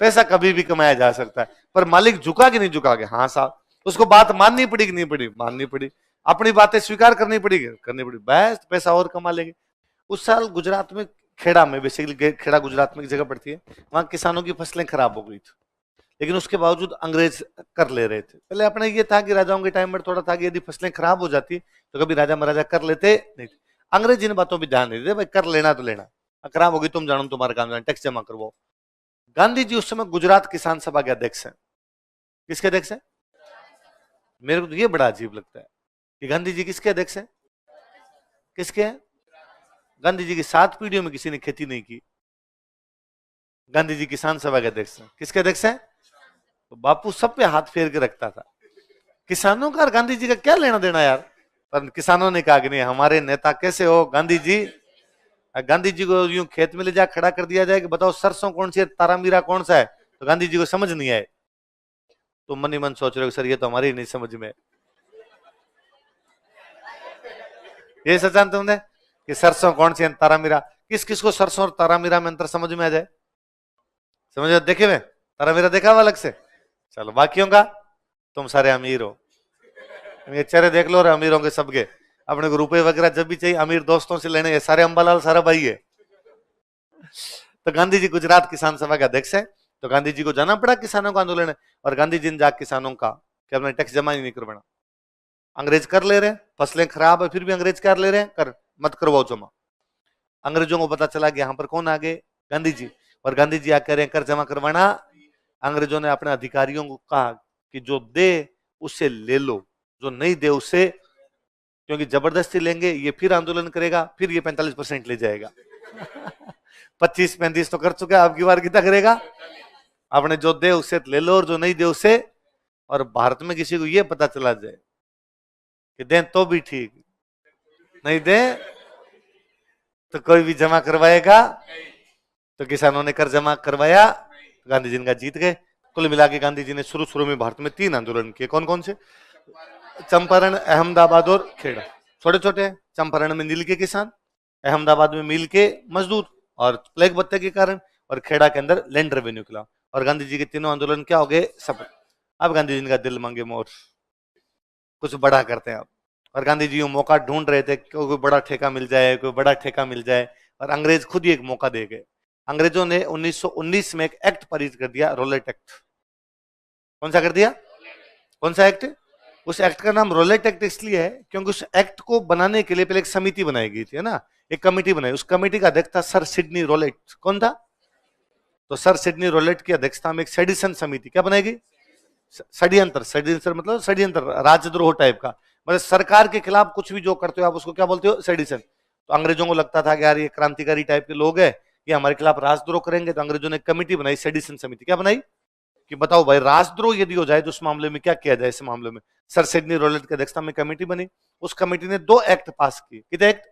पैसा कभी भी कमाया जा सकता है, पर मालिक झुका कि नहीं झुका के? हाँ साहब। उसको बात माननी पड़ी कि नहीं पड़ी? माननी पड़ी। अपनी बातें स्वीकार करनी पड़ी, करनी पड़ी, बस पैसा और कमा लेंगे। उस साल गुजरात में, खेड़ा में, बेसिकली खेड़ा गुजरात में एक जगह पड़ती है, वहां किसानों की फसलें खराब हो गई थी, लेकिन उसके बावजूद अंग्रेज कर ले रहे थे। पहले अपने ये था कि राजाओं के टाइम में थोड़ा था कि यदि फसलें खराब हो जाती तो कभी राजा महाराजा कर लेते नहीं थे। अंग्रेज इन बातों पर ध्यान नहीं देते, भाई कर लेना तो लेना, खराब होगी तुम जानो, तुम्हारा काम जानो, टैक्स जमा करवाओ। गांधी जी उस समय गुजरात किसान सभा के अध्यक्ष हैं। किसके अध्यक्ष हैं? मेरे को तो ये बड़ा अजीब लगता है कि गांधी जी किसके अध्यक्ष हैं? किसके हैं? गांधी जी की 7 पीढ़ियों में किसी ने खेती नहीं की। गांधी जी किसान सभा के अध्यक्ष हैं। किसके अध्यक्ष हैं? तो बापू सब पे हाथ फेर के रखता था। किसानों का और गांधी जी का क्या लेना देना यार? पर किसानों ने कहा कि नहीं, हमारे नेता कैसे हो गांधी जी। गांधी जी को यूं खेत में ले जा खड़ा कर दिया जाए कि बताओ सरसों कौन सी है, तारामीरा कौन सा है, तो गांधी जी को समझ नहीं आए। तो मन ही मन सोच रहे हो सर ये तो हमारी नहीं समझ में। ये सचान तुमने कि सरसों कौन सी है, तारामीरा, किस किस को सरसों और तारामीरा में अंतर समझ में आ जाए? समझ देखे हुए तारामीरा देखा हुआ अलग से? चलो बाकियों का तुम सारे अमीर हो, ये चेहरे देख लो, और अमीरों के सबके अपने को रुपए वगैरह जब भी चाहिए अमीर दोस्तों से लेने, सारे अंबालाल सारा भाई है। तो गांधी जी गुजरात किसान सभा के अध्यक्ष है, तो गांधी जी को जाना पड़ा किसानों का आंदोलन है, और गांधी जी ने जाकर किसानों का कि अपने टैक्स जमा ही नहीं करवाना। अंग्रेज कर ले रहे हैं, फसलें खराब है फिर भी अंग्रेज कर ले रहे हैं, कर मत करवाओ जमा। अंग्रेजों को पता चला कि यहाँ पर कौन आ गए, गांधी जी, और गांधी जी आकर रहे कर जमा करवाना। अंग्रेजों ने अपने अधिकारियों को कहा कि जो दे उससे ले लो, जो नहीं दे उससे, क्योंकि जबरदस्ती लेंगे ये फिर आंदोलन करेगा, फिर ये 45% ले जाएगा। 25-35 तो कर चुका है, आपकी बार कितना करेगा। आपने जो दे उससे ले लो, और जो नहीं दे उससे। और भारत में किसी को ये पता चला जाए कि दें तो भी ठीक, नहीं दे तो कोई भी जमा करवाएगा। तो किसानों ने कर जमा करवाया, गांधी जी का जीत गए। कुल मिला के गांधी जी ने शुरू में भारत में 3 आंदोलन किए। कौन कौन से? चंपारण, अहमदाबाद और खेड़ा। छोटे छोटे, चंपारण में नील के किसान, अहमदाबाद में मिल के मजदूर और प्लेग बत्ते के कारण, और खेड़ा के अंदर लैंड रेवेन्यू के खिलाफ। और गांधी जी के तीनों आंदोलन क्या हो गए? सफल। अब गांधी जी का दिल मांगे मोर, कुछ बड़ा करते हैं अब। और गांधी जी मौका ढूंढ रहे थे, कोई बड़ा ठेका मिल जाए, कोई बड़ा ठेका मिल जाए, और अंग्रेज खुद ही एक मौका दे गए। अंग्रेजों ने 1919 में एक एक्ट पारित कर दिया, रोलेट एक्ट। कौन सा कर दिया? कौन सा एक्ट? उस एक्ट का नाम रोलेट एक्ट इसलिए है क्योंकि उस एक्ट को बनाने के लिए पहले एक समिति बनाई गई थी, है ना, एक कमेटी बनाई। उस कमेटी का अध्यक्ष था सर सिडनी रोलेट। कौन था? तो सर सिडनी रोलेट की अध्यक्षता में एक सेडिशन समिति क्या बनाएगी? षड्यंत्र, षड्यंत्र मतलब षड्यंत्र, राजद्रोह टाइप का, मतलब सरकार के खिलाफ कुछ भी जो करते हो आप उसको क्या बोलते हो? सेडिशन। तो अंग्रेजों को लगता था कि यार ये क्रांतिकारी टाइप के लोग हैं, ये हमारे खिलाफ राजद्रोह करेंगे। तो अंग्रेजों ने कमेटी बनाई, सेडिशन समिति। क्या बनाई? कि बताओ भाई, राजद्रोह यदि हो जाए तो उस मामले में क्या किया जाए। इस मामले में सर सिडनी रोलेट की अध्यक्षता में कमेटी बनी। उस कमेटी ने 2 एक्ट पास किए। कितने एक्ट?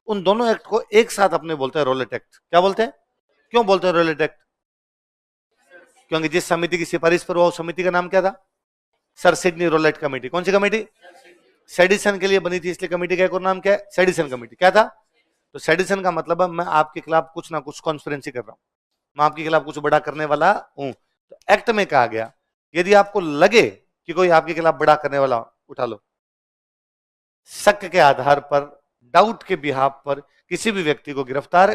उन दोनों एक्ट को एक साथ अपने बोलते हैं रोलेट एक्ट। क्या बोलते हैं? क्यों बोलते हैं रोलेट एक्ट? क्योंकि जिस समिति की सिफारिश पर हुआ उस समिति का नाम क्या था? Sir Sydney Rowlatt committee. कौन सी कमेटी? सेडिशन के लिए बनी थी, इसलिए कमेटी का एक और नाम क्या है? Sedition committee. क्या था? तो सेडिशन का मतलब है मैं आपके खिलाफ कुछ ना कुछ कॉन्स्पिरेंसी कर रहा हूं, मैं आपके खिलाफ कुछ बड़ा करने वाला हूं। तो एक्ट में कहा गया यदि आपको लगे कि कोई आपके खिलाफ बड़ा करने वाला, उठा लो। शक के आधार पर, डाउट के बिहाफ पर किसी भी व्यक्ति को गिरफ्तार,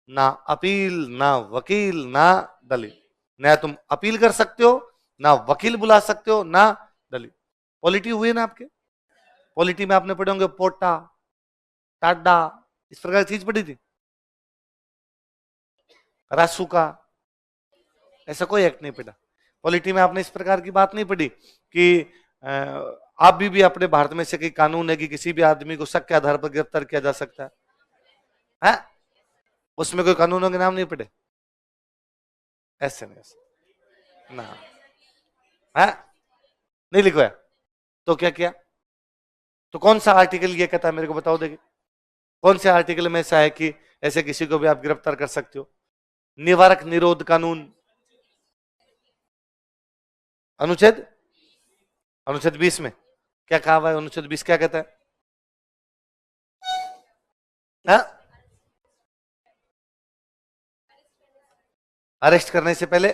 ना अपील, ना वकील, ना दलील। ना तुम अपील कर सकते हो, ना वकील बुला सकते हो, ना दलील। पॉलिटी हुई ना आपके? पॉलिटी में आपने पढ़े होंगे पोटा, टाडा, इस प्रकार की चीज पढ़ी थी। रासुका, ऐसा कोई एक्ट नहीं पढ़ा। पॉलिटी में आपने इस प्रकार की बात नहीं पढ़ी कि आप भी अपने भारत में से कोई कानून है कि किसी भी आदमी को शक के आधार पर गिरफ्तार किया जा सकता है? उसमें कोई कानूनों के नाम नहीं पढ़े? ऐसे नहीं, ऐसे ना है, नहीं लिखवाया। तो क्या किया? तो कौन सा आर्टिकल ये कहता है, मेरे को बताओ देखिए, कौन से आर्टिकल में ऐसा है कि ऐसे किसी को भी आप गिरफ्तार कर सकते हो? निवारक निरोध कानून, अनुच्छेद 20 में क्या कहा हुआ है? अनुच्छेद 20 क्या कहता है? अरेस्ट करने से पहले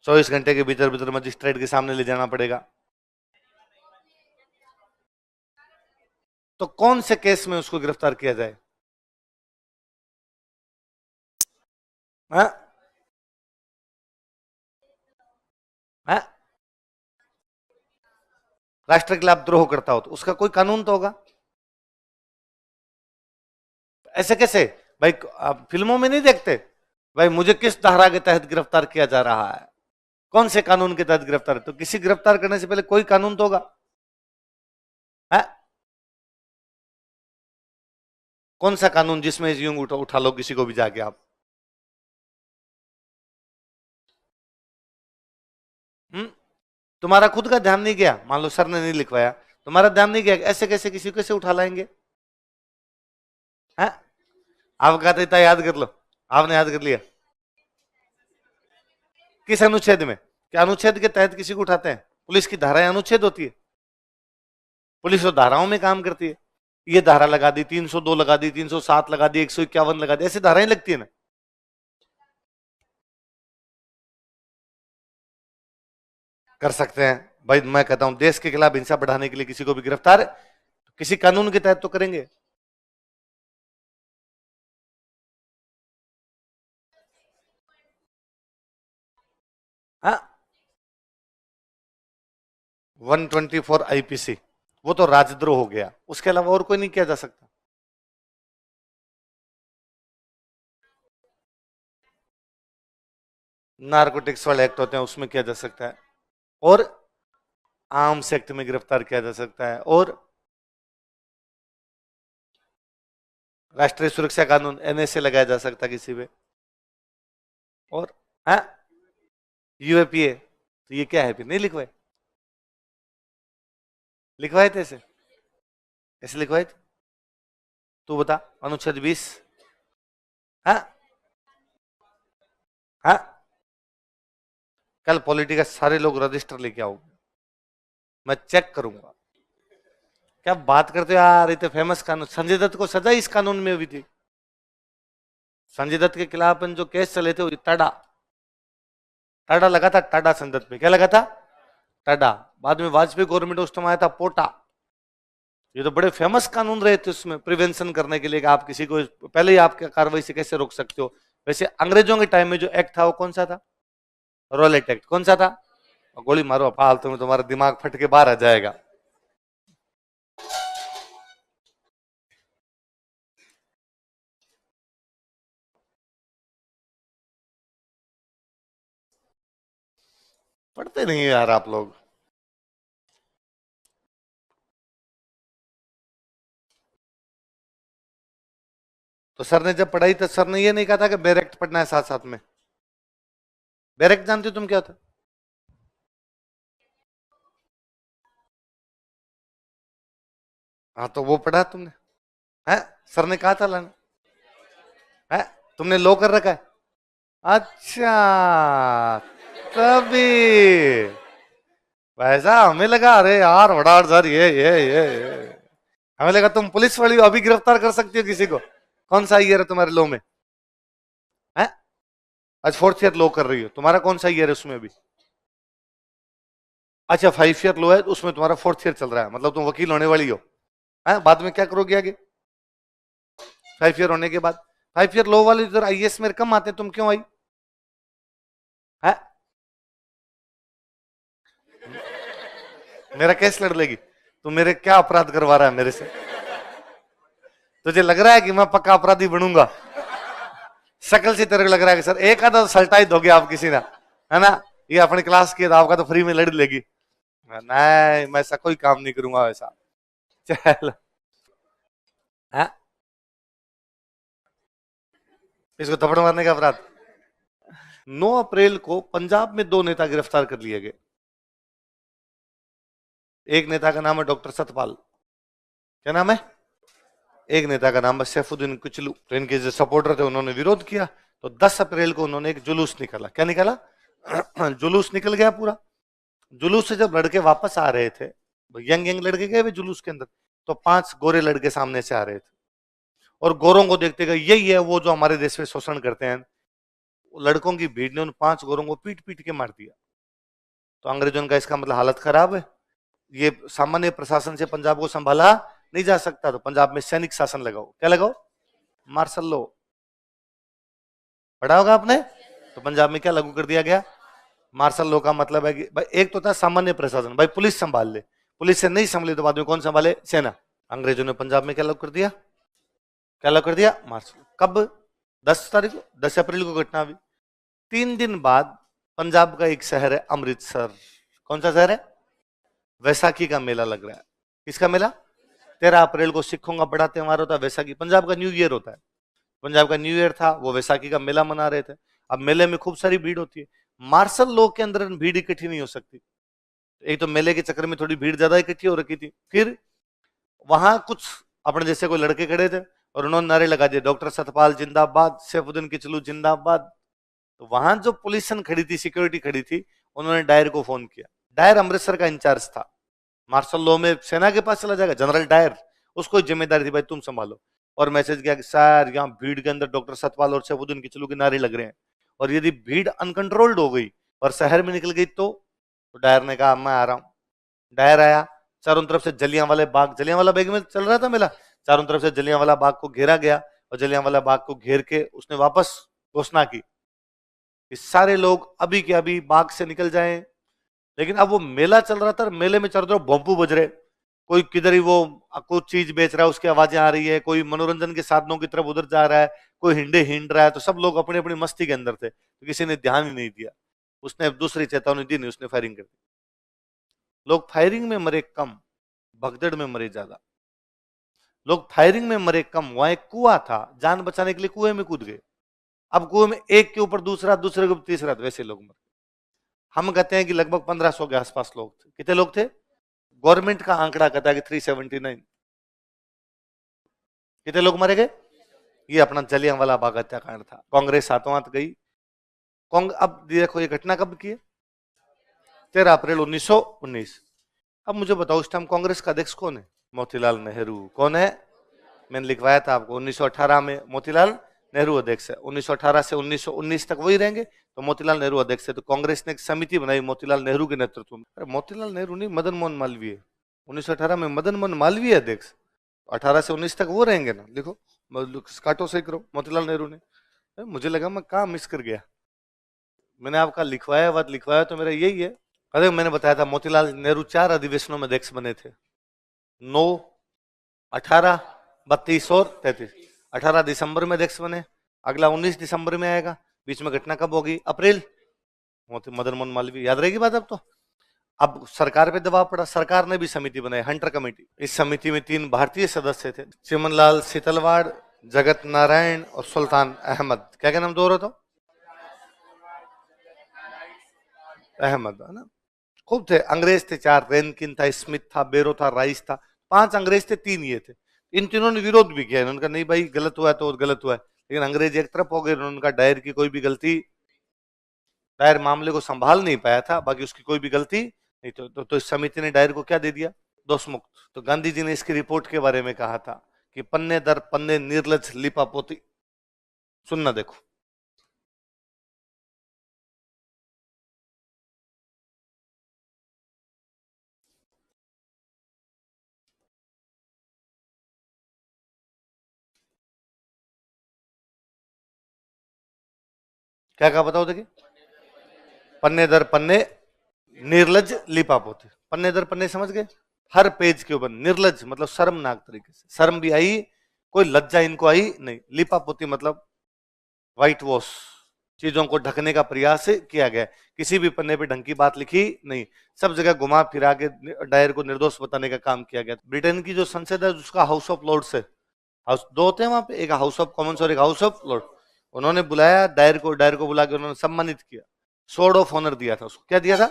चौबीस घंटे के भीतर भीतर मजिस्ट्रेट के सामने ले जाना पड़ेगा। तो कौन से केस में उसको गिरफ्तार किया जाए? हा? हा? राष्ट्र के खिलाफ द्रोह करता हो तो उसका कोई कानून तो होगा। ऐसे कैसे भाई? आप फिल्मों में नहीं देखते भाई मुझे किस धारा के तहत गिरफ्तार किया जा रहा है, कौन से कानून के तहत गिरफ्तार? तो किसी गिरफ्तार करने से पहले कोई कानून तो होगा। है? कौन सा कानून जिसमें यूं उठा लो किसी को भी जाके आप? तुम्हारा खुद का ध्यान नहीं गया, मान लो सर ने नहीं लिखवाया, तुम्हारा ध्यान नहीं गया, ऐसे कैसे किसी को कैसे उठा लाएंगे? है? आप कहते था याद कर लो, आपने याद कर लिया। किस अनुच्छेद में? क्या अनुच्छेद के तहत किसी को उठाते हैं? पुलिस की धाराएं अनुच्छेद होती है, पुलिस तो धाराओं में काम करती है। ये धारा लगा दी, 302 लगा दी, 307 लगा दी, 151 लगा दी, ऐसी धाराएं लगती है ना। कर सकते हैं भाई, मैं कहता हूं देश के खिलाफ हिंसा बढ़ाने के लिए किसी को भी गिरफ्तार किसी कानून के तहत तो करेंगे। हाँ, 124 आईपीसी वो तो राजद्रोह हो गया, उसके अलावा और कोई नहीं किया जा सकता। नार्कोटिक्स वाले एक्ट होते हैं उसमें किया जा सकता है, और आर्म्स एक्ट में गिरफ्तार किया जा सकता है, और राष्ट्रीय सुरक्षा कानून एनएसए लगाया जा सकता है किसी पे, और हाँ यूएपीए, तो ये क्या है फिर, नहीं लिखवाए, लिखवाए थे ऐसे, ऐसे लिखवाए थे। तू बता, अनुच्छेद 20। हाँ हाँ, कल पॉलिटी का सारे लोग रजिस्टर लेके आओगे, मैं चेक करूंगा। क्या बात करते हो यार, इतने फेमस कानून, संजय दत्त को सजा इस कानून में हुई थी। संजय दत्त के खिलाफ जो केस चले थे वो टाडा, टाडा लगा था, टाडा संजय दत्त पे क्या लगा था, टाडा। बाद में वाजपेयी गवर्नमेंट उस टाइम आया था, पोटा। ये तो बड़े फेमस कानून रहे थे उसमें प्रिवेंशन करने के लिए कि आप किसी को पहले ही आप कार्रवाई से कैसे रोक सकते हो। वैसे अंग्रेजों के टाइम में जो एक्ट था वो कौन सा था, रॉलेट एक्ट, कौन सा था। गोली मारो फालतू में, तुम्हारा दिमाग फट के बाहर आ जाएगा। पढ़ते नहीं यार आप लोग। तो सर ने जब पढ़ाई तो सर ने ये नहीं कहा था कि बैरेक्ट पढ़ना है साथ साथ में। बैरेक्ट जानते हो तुम क्या होता। हाँ तो वो पढ़ा तुमने, है सर ने कहा था लाना है, तुमने लो कर रखा है। अच्छा, तभी वैसा हमें लगा, अरे यार बड़ा सर ये हमें लगा तुम पुलिस वाली हो, अभी गिरफ्तार कर सकती हो किसी को। कौन सा ईयर है तुम्हारे लो में, है आज 4th ईयर लो कर रही हो, तुम्हारा कौन सा ईयर है उसमें अभी। अच्छा 5 ईयर लो है, उसमें तुम्हारा 4th ईयर चल रहा है, मतलब तुम वकील होने वाली हो। है बाद में क्या करोगे आगे, 5 ईयर होने के बाद। 5 ईयर लो वाले इधर आईएएस में कम आते हैं, तुम क्यों आई है। मेरा केस लड़ लेगी, तू मेरे क्या अपराध करवा रहा है मेरे से। तुझे लग रहा है कि मैं पक्का अपराधी बनूंगा, शक्ल से तेरे को लग रहा है कि सर एक आधा तो सल्टा ही दोगे आप किसी ना, है ना। ये अपनी क्लास की तो आपका तो फ्री में लड़ लेगी। नहीं मैं ऐसा कोई काम नहीं करूंगा वैसा। चल हाँ? इसको थप्पड़ मारने का अपराध। 9 अप्रैल को पंजाब में 2 नेता गिरफ्तार कर लिए गए। एक नेता का नाम है डॉक्टर सतपाल, क्या नाम है, एक नेता का नाम है सैफुद्दीन कुचलू। तो इनके जो सपोर्टर थे उन्होंने विरोध किया, तो 10 अप्रैल को उन्होंने एक जुलूस निकाला। क्या निकाला जुलूस निकल गया पूरा। जुलूस से जब लड़के वापस आ रहे थे, यंग यंग लड़के गए वे जुलूस के अंदर, तो 5 गोरे लड़के सामने से आ रहे थे, और गोरों को देखते गए यही है वो जो हमारे देश में शोषण करते हैं। लड़कों की भीड़ ने उन 5 गोरों को पीट पीट के मार दिया। तो अंग्रेजों का इसका मतलब हालत खराब है, ये सामान्य प्रशासन से पंजाब को संभाला नहीं जा सकता, तो पंजाब में सैनिक शासन लगाओ। क्या लगाओ, मार्शल लॉ। पढ़ा होगा आपने। तो पंजाब में क्या लागू कर दिया गया, मार्शल लॉ का मतलब है कि भाई एक तो था सामान्य प्रशासन, भाई पुलिस संभाल ले, पुलिस से नहीं संभले तो बाद में कौन संभाले, सेना। अंग्रेजों ने पंजाब में क्या लागू कर दिया, क्या लागू कर दिया, मार्शल। कब, 10 तारीख को, 10 अप्रैल को घटना हुई। 3 दिन बाद पंजाब का एक शहर है अमृतसर, कौन सा शहर है, वैसाखी का मेला लग रहा है। किसका मेला, 13 अप्रैल को सिखों का बड़ा त्योहार होता है वैसाखी, पंजाब का न्यू ईयर होता है। पंजाब का न्यू ईयर था, वो वैसाखी का मेला मना रहे थे। अब मेले में खूब सारी भीड़ होती है, मार्शल लॉ के अंदर भीड़ इकट्ठी नहीं हो सकती। एक तो मेले के चक्कर में थोड़ी भीड़ ज्यादा इकट्ठी हो रखी थी, फिर वहां कुछ अपने जैसे कोई लड़के खड़े थे और उन्होंने नारे लगा दिए, डॉक्टर सतपाल जिंदाबाद, सैफुद्दीन किचलू जिंदाबाद। तो वहां जो पुलिस खड़ी थी, सिक्योरिटी खड़ी थी, उन्होंने डायर को फोन किया। डायर अमृतसर का इंचार्ज था, मार्शल लॉ में सेना के पास चला जाएगा, जनरल डायर। उसको जिम्मेदारी थी भाई तुम संभालो। और मैसेज किया कि सर यहाँ भीड़ के अंदर डॉक्टर सतपाल और शहबुद्दीन किचलू के नारे लग रहे हैं, और यदि भीड़ अनकंट्रोल्ड हो गई और शहर में निकल गई तो डायर ने कहा मैं आ रहा हूं। डायर आया, चारों तरफ से जलियांवाला बाग, जलियांवाला बाग में चल रहा था मेला, चारों तरफ से जलियांवाला बाग को घेरा गया, और जलियांवाला बाग को घेर के उसने वापस घोषणा की कि सारे लोग अभी के अभी बाग से निकल जाएं। लेकिन अब वो मेला चल रहा था, मेले में चारों तरफ बम्बू बज रहे, कोई किधर ही वो कुछ चीज बेच रहा है उसकी आवाजें आ रही है, कोई मनोरंजन के साधनों की तरफ उधर जा रहा है, कोई हिंडे हिंड रहा है, तो सब लोग अपनी अपनी मस्ती के अंदर थे, तो किसी ने ध्यान ही नहीं दिया। उसने दूसरी चेतावनी दी नहीं, उसने फायरिंग कर दी। लोग फायरिंग में मरे कम, भगदड़ में मरे ज्यादा। लोग फायरिंग में मरे कम, वहां एक कुआं था, जान बचाने के लिए कुएं में कूद गए। अब कुएं में एक के ऊपर दूसरा, दूसरे के ऊपर तीसरा, तो वैसे लोग मर। हम कहते हैं कि लगभग 1500 के आसपास लोग थे। कितने लोग थे? गवर्नमेंट का आंकड़ा कहता है कि 379। कितने लोग मरे गए? ये अपना जलियांवाला बाग हत्याकांड था। कांग्रेस हाथों हाथ गई। अब देखो ये घटना कब की है? 13 अप्रैल 1919। अब मुझे बताओ उस टाइम कांग्रेस का अध्यक्ष कौन है? मोतीलाल नेहरू। कौन है? मैंने लिखवाया था आपको, 1918 में मोतीलाल नेहरू अध्यक्ष है। 1918 से 1919 तक वही रहेंगे, तो मोतीलाल नेहरू अध्यक्ष है। तो कांग्रेस ने एक समिति बनाई मोतीलाल नेहरू के नेतृत्व में। अरे मोतीलाल नेहरू नहीं, मदन मोहन मालवीय। 1918 में मदन मोहन मालवीय अध्यक्ष, 18 से 19 तक वो रहेंगे ना। लिखो, काटो सही करो, मोतीलाल नेहरू ने। मुझे लगा मैं कहाँ मिस कर गया। मैंने आपका लिखवाया बात लिखवाया तो मेरा यही है। अरे मैंने बताया था मोतीलाल नेहरू 4 अधिवेशनों में अध्यक्ष बने थे, 9, 18, 32 और 33। 18 दिसंबर में अध्यक्ष बने, अगला 19 दिसंबर में आएगा। बीच में घटना कब होगी? अप्रैल। मदन मोहन मालवीय, याद रहेगी बात अब तो। अब सरकार पे दबाव पड़ा, सरकार ने भी समिति बनाई, हंटर कमेटी। इस समिति में 3 भारतीय सदस्य थे, चिमनलाल सीतलवाड़, जगत नारायण और सुल्तान अहमद। क्या क्या नाम दो रहा था? अहमद, है ना। खूब थे। अंग्रेज थे 4, रेनकिन था, स्मिथ था, बेरो था, राइस था। 5 अंग्रेज थे, 3 ये थे। इन तीनों ने विरोध भी किया, उनका नहीं भाई गलत हुआ है तो गलत हुआ है। लेकिन अंग्रेज एक तरफ हो गए, उनका डायर की कोई भी गलती, डायर मामले को संभाल नहीं पाया था, बाकी उसकी कोई भी गलती नहीं। तो इस समिति ने डायर को क्या दे दिया? दोष मुक्त। तो गांधी जी ने इसकी रिपोर्ट के बारे में कहा था कि पन्ने दर पन्ने निर्लज लिपापोती। सुनना देखो। क्या कहा बताओ, देखिए। पन्ने दर पन्ने निर्लज लिपापोती। पन्ने दर पन्ने समझ गए? हर पेज के ऊपर निर्लज मतलब शर्मनाक तरीके से, शर्म भी आई, कोई लज्जा इनको आई नहीं। लिपापोती मतलब व्हाइट वॉश, चीजों को ढकने का प्रयास किया गया। किसी भी पन्ने पे ढंग की बात लिखी नहीं, सब जगह घुमा फिरा के डायर को निर्दोष बताने का काम किया गया। ब्रिटेन की जो संसद है उसका हाउस ऑफ लॉर्ड्स है, हाउस 2 होते हैं वहां पे, एक हाउस ऑफ कॉमन्स और एक हाउस ऑफ लॉर्ड। उन्होंने बुलाया डायर को बुला के उन्होंने सम्मानित किया, स्वॉर्ड ऑफ ऑनर दिया था उसको। क्या दिया था?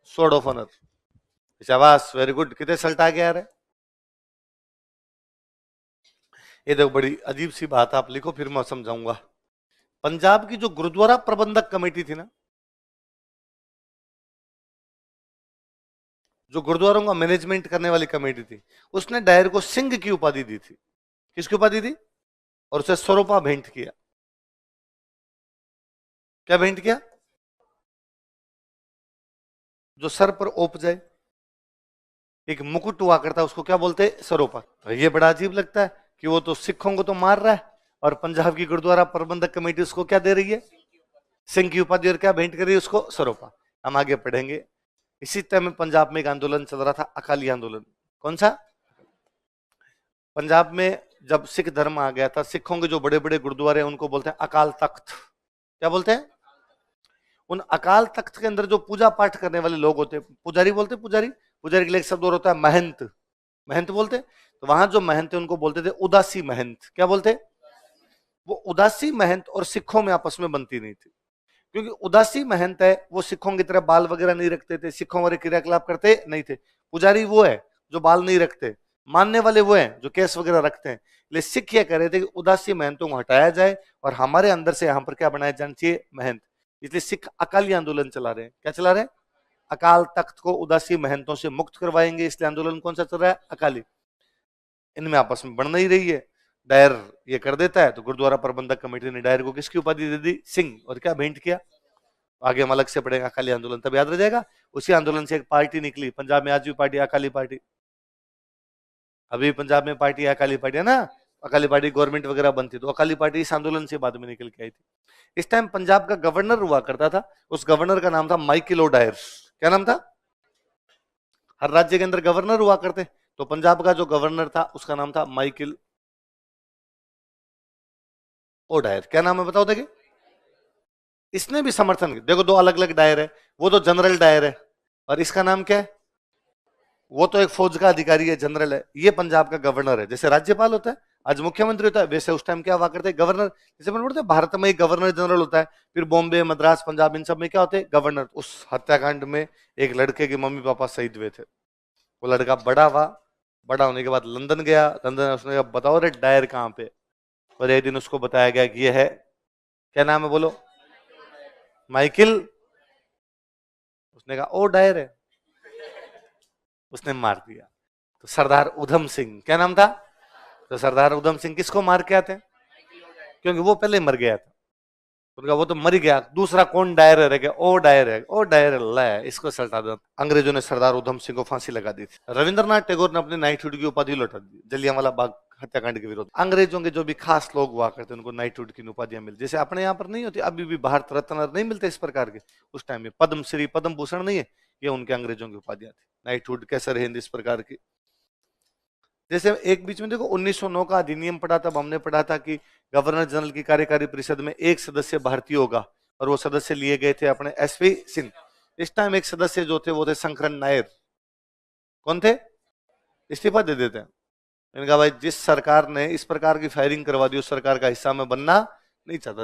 Sword of honour. शाबाश, वेरी गुड। कितने सल्ट आ गया यार। ये देखो बड़ी अजीब सी बात, आप लिखो फिर मैं समझाऊंगा। पंजाब की जो गुरुद्वारा प्रबंधक कमेटी थी ना, जो गुरुद्वारों का मैनेजमेंट करने वाली कमेटी थी, उसने डायर को सिंह की उपाधि दी थी। किसकी उपाधि दी? और उसे स्वरूपा भेंट किया। क्या भेंट किया? जो सर पर ओप जाए, एक मुकुट हुआ करता, उसको क्या बोलते? सरोपा। ये बड़ा अजीब लगता है कि वो तो सिखों को तो मार रहा है, और पंजाब की गुरुद्वारा प्रबंधक कमेटी उसको क्या दे रही है? सिंह की उपाधि, और क्या भेंट कर रही है उसको? सरोपा। हम आगे पढ़ेंगे। इसी तरह में पंजाब में एक आंदोलन चल रहा था, अकाली आंदोलन। कौन सा? पंजाब में जब सिख धर्म आ गया था, सिखों के जो बड़े बड़े गुरुद्वारे हैं उनको बोलते हैं अकाल तख्त। क्या बोलते हैं? उन अकाल तख्त के अंदर जो पूजा पाठ करने वाले लोग होते हैं, पुजारी बोलते हैं, पुजारी। पुजारी के लिए एक शब्द और होता है महंत, महंत बोलते हैं। तो वहां जो महंत है उनको बोलते थे उदासी महंत। क्या बोलते? वो उदासी महंत और सिखों में आपस में बनती नहीं थी, क्योंकि उदासी महंत है वो सिखों की तरह बाल वगैरह नहीं रखते थे, सिखों वाले क्रियाकलाप करते नहीं थे। पुजारी वो है जो बाल नहीं रखते, मानने वाले वो हैं जो केस वगैरह रखते हैं। इसलिए सिख ये कह रहे थे कि उदासी महंतों को हटाया जाए और हमारे अंदर से यहाँ पर क्या बनाया जाना चाहिए? महंत। इसलिए सिख अकाली आंदोलन चला रहे हैं। क्या चला रहे हैं? अकाल तख्त को उदासी महंतों से मुक्त करवाएंगे, इसलिए आंदोलन कौन सा चल रहा है? अकाली। इनमें आपस में बढ़ नहीं रही है। डायर ये कर देता है तो गुरुद्वारा प्रबंधक कमेटी ने डायर को किसकी उपाधि दे दी? सिंह। और क्या भेंट किया? आगे हम अलग से पढ़ेंगे अकाली आंदोलन, तब याद रह जाएगा। उसी आंदोलन से एक पार्टी निकली पंजाब में, आज भी पार्टी अकाली पार्टी, अभी पंजाब में पार्टी अकाली पार्टी है ना। अकाली पार्टी गवर्नमेंट वगैरह बनती तो अकाली पार्टी इस आंदोलन से बाद में निकल के आई थी। इस टाइम पंजाब का गवर्नर हुआ करता था, उस गवर्नर का नाम था माइकल ओ डायर। क्या नाम था? हर राज्य के अंदर गवर्नर हुआ करते, तो पंजाब का जो गवर्नर था उसका नाम था माइकल ओ डायर। क्या नाम है बताओ देखिए। इसने भी समर्थन, देखो दो अलग अलग डायर है, वो तो जनरल डायर है और इसका नाम क्या है? वो तो एक फौज का अधिकारी है, जनरल है। ये पंजाब का गवर्नर है। जैसे राज्यपाल होता है, आज मुख्यमंत्री होता है, वैसे उस टाइम क्या हुआ करते हैं? गवर्नर। जैसे मैंने बोलते भारत में एक गवर्नर जनरल होता है, फिर बॉम्बे, मद्रास, पंजाब, इन सब में क्या होते हैं? गवर्नर। उस हत्याकांड में एक लड़के के मम्मी पापा शहीद हुए थे। वो लड़का बड़ा हुआ, बड़ा होने के बाद लंदन गया। लंदन उसने कहा बताओ रे डायर कहाँ पे? और एक दिन उसको बताया गया कि ये है, क्या नाम है बोलो? माइकल। उसने कहा ओ डायर है, उसने मार दिया। तो सरदार उधम सिंह, क्या नाम था? तो सरदार उधम सिंह किसको मार के आते हैं? क्योंकि वो पहले मर गया था। उनका वो तो मर गया, दूसरा कौन डायर रह गया? ओ डायर है, ओ डायर अल्लाह है, इसको सल्टा दो। अंग्रेजों ने सरदार उधम सिंह को फांसी लगा दी थी। रविंद्रनाथ टैगोर ने अपने नाइटहुड की उपाधि लौटा दी जलियांवाला बाग हत्याकांड के विरोध। अंग्रेजों के जो भी खास लोग हुआ करते उनको नाइटहुड की उपाधियां मिली। जैसे अपने यहाँ पर नहीं होती अभी भी, भारत रत्न नहीं मिलते इस प्रकार के, उस टाइम में पद्मश्री, पद्म भूषण नहीं है, ये उनके अंग्रेजों की उपाधियां थी। नाइटहुड, कैसर हिंद, इस प्रकार की। जैसे एक बीच में देखो 1909 का अधिनियम पढ़ा, तब हमने पढ़ा था कि गवर्नर जनरल की कार्यकारी परिषद में एक सदस्य भारतीय होगा, और वो सदस्य लिए गए थे अपने एसवी सिंह। इस टाइम एक सदस्य जो थे वो थे शंकरन नायर। कौन थे? इस्तीफा दे देते हैं। इनका भाई जिस सरकार ने इस प्रकार की फायरिंग करवा दी, उस सरकार का हिस्सा में बनना नहीं चाहता।